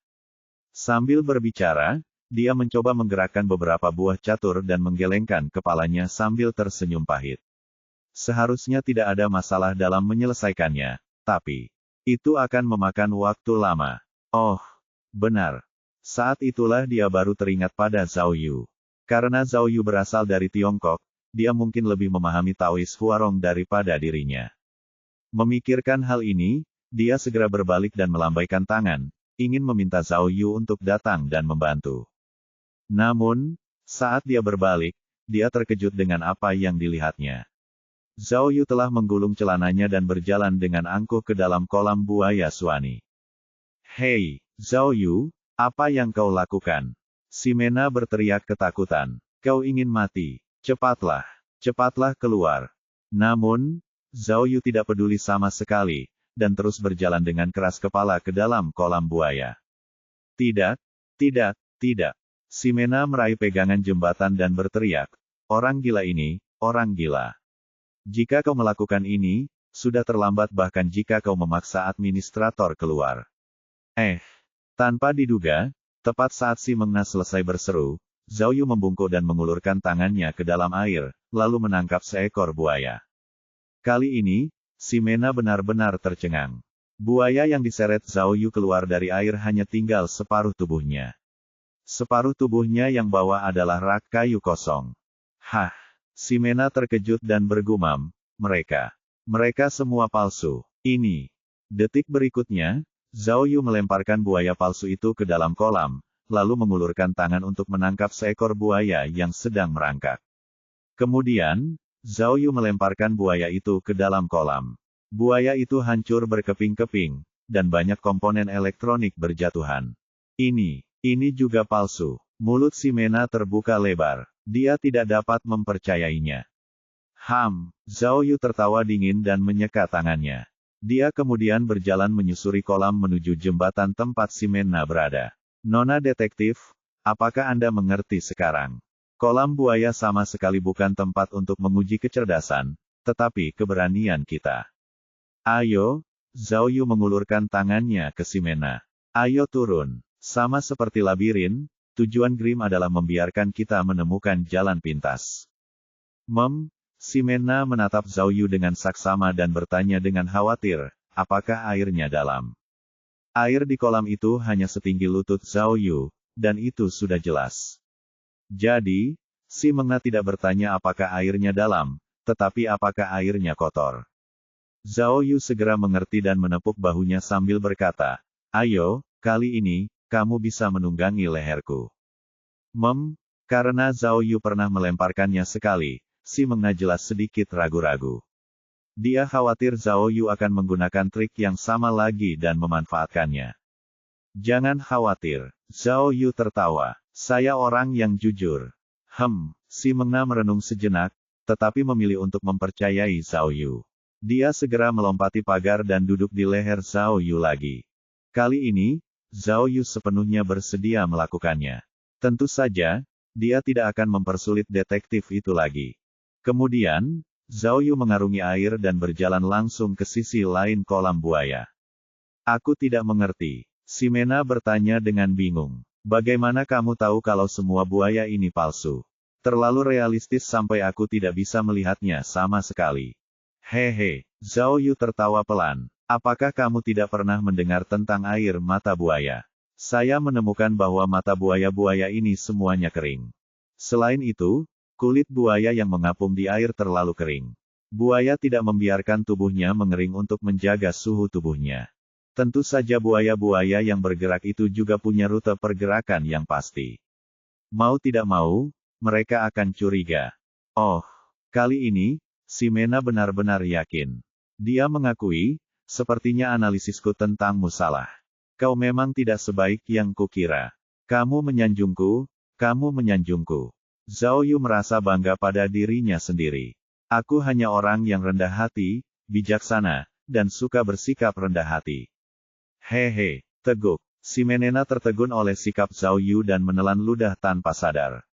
Sambil berbicara, dia mencoba menggerakkan beberapa buah catur dan menggelengkan kepalanya sambil tersenyum pahit. Seharusnya tidak ada masalah dalam menyelesaikannya, tapi itu akan memakan waktu lama. Oh, benar. Saat itulah dia baru teringat pada Zhao Yu. Karena Zhao Yu berasal dari Tiongkok, dia mungkin lebih memahami Taois Huarong daripada dirinya. Memikirkan hal ini, dia segera berbalik dan melambaikan tangan, ingin meminta Zhao Yu untuk datang dan membantu. Namun, saat dia berbalik, dia terkejut dengan apa yang dilihatnya. Zhao Yu telah menggulung celananya dan berjalan dengan angkuh ke dalam kolam buaya Suani. Hei, Zhao Yu, apa yang kau lakukan? Ximena berteriak ketakutan. Kau ingin mati. Cepatlah. Cepatlah keluar. Namun, Zhao Yu tidak peduli sama sekali, dan terus berjalan dengan keras kepala ke dalam kolam buaya. Tidak, tidak, tidak. Ximena meraih pegangan jembatan dan berteriak. Orang gila ini, orang gila. Jika kau melakukan ini, sudah terlambat bahkan jika kau memaksa administrator keluar. Tanpa diduga, tepat saat si Mengna selesai berseru, Zhao Yu membungkuk dan mengulurkan tangannya ke dalam air, lalu menangkap seekor buaya. Kali ini, Ximena benar-benar tercengang. Buaya yang diseret Zhao Yu keluar dari air hanya tinggal separuh tubuhnya. Separuh tubuhnya yang bawah adalah rak kayu kosong. Hah! Ximena terkejut dan bergumam, mereka semua palsu. Ini. Detik berikutnya, Zhao Yu melemparkan buaya palsu itu ke dalam kolam, lalu mengulurkan tangan untuk menangkap seekor buaya yang sedang merangkak. Kemudian, Zhao Yu melemparkan buaya itu ke dalam kolam. Buaya itu hancur berkeping-keping, dan banyak komponen elektronik berjatuhan. Ini juga palsu. Mulut Ximena terbuka lebar. Dia tidak dapat mempercayainya. Zhao Yu tertawa dingin dan menyeka tangannya. Dia kemudian berjalan menyusuri kolam menuju jembatan tempat Ximena berada. Nona detektif, apakah Anda mengerti sekarang? Kolam buaya sama sekali bukan tempat untuk menguji kecerdasan, tetapi keberanian kita. Ayo, Zhao Yu mengulurkan tangannya ke Ximena. Ayo turun. Sama seperti labirin, tujuan Grimm adalah membiarkan kita menemukan jalan pintas. Ximena menatap Zhao Yu dengan saksama dan bertanya dengan khawatir, apakah airnya dalam? Air di kolam itu hanya setinggi lutut Zhao Yu, dan itu sudah jelas. Jadi, si Mengna tidak bertanya apakah airnya dalam, tetapi apakah airnya kotor. Zhao Yu segera mengerti dan menepuk bahunya sambil berkata, ayo, kali ini, kamu bisa menunggangi leherku. Karena Zhao Yu pernah melemparkannya sekali, si Mengna jelas sedikit ragu-ragu. Dia khawatir Zhao Yu akan menggunakan trik yang sama lagi dan memanfaatkannya. Jangan khawatir, Zhao Yu tertawa. Saya orang yang jujur. Si Mengna merenung sejenak, tetapi memilih untuk mempercayai Zhao Yu. Dia segera melompati pagar dan duduk di leher Zhao Yu lagi. Kali ini, Zhao Yu sepenuhnya bersedia melakukannya. Tentu saja, dia tidak akan mempersulit detektif itu lagi. Kemudian, Zhao Yu mengarungi air dan berjalan langsung ke sisi lain kolam buaya. Aku tidak mengerti. Ximena bertanya dengan bingung. Bagaimana kamu tahu kalau semua buaya ini palsu? Terlalu realistis sampai aku tidak bisa melihatnya sama sekali. Hehe, Zhao Yu tertawa pelan. Apakah kamu tidak pernah mendengar tentang air mata buaya? Saya menemukan bahwa mata buaya-buaya ini semuanya kering. Selain itu, kulit buaya yang mengapung di air terlalu kering. Buaya tidak membiarkan tubuhnya mengering untuk menjaga suhu tubuhnya. Tentu saja buaya-buaya yang bergerak itu juga punya rute pergerakan yang pasti. Mau tidak mau, mereka akan curiga. Oh, kali ini, Ximena benar-benar yakin. Dia mengakui, sepertinya analisisku tentangmu salah. Kau memang tidak sebaik yang kukira. Kamu menyanjungku, kamu menyanjungku. Zhao Yu merasa bangga pada dirinya sendiri. Aku hanya orang yang rendah hati, bijaksana, dan suka bersikap rendah hati. Hehe, teguk. Ximena tertegun oleh sikap Zhao Yu dan menelan ludah tanpa sadar.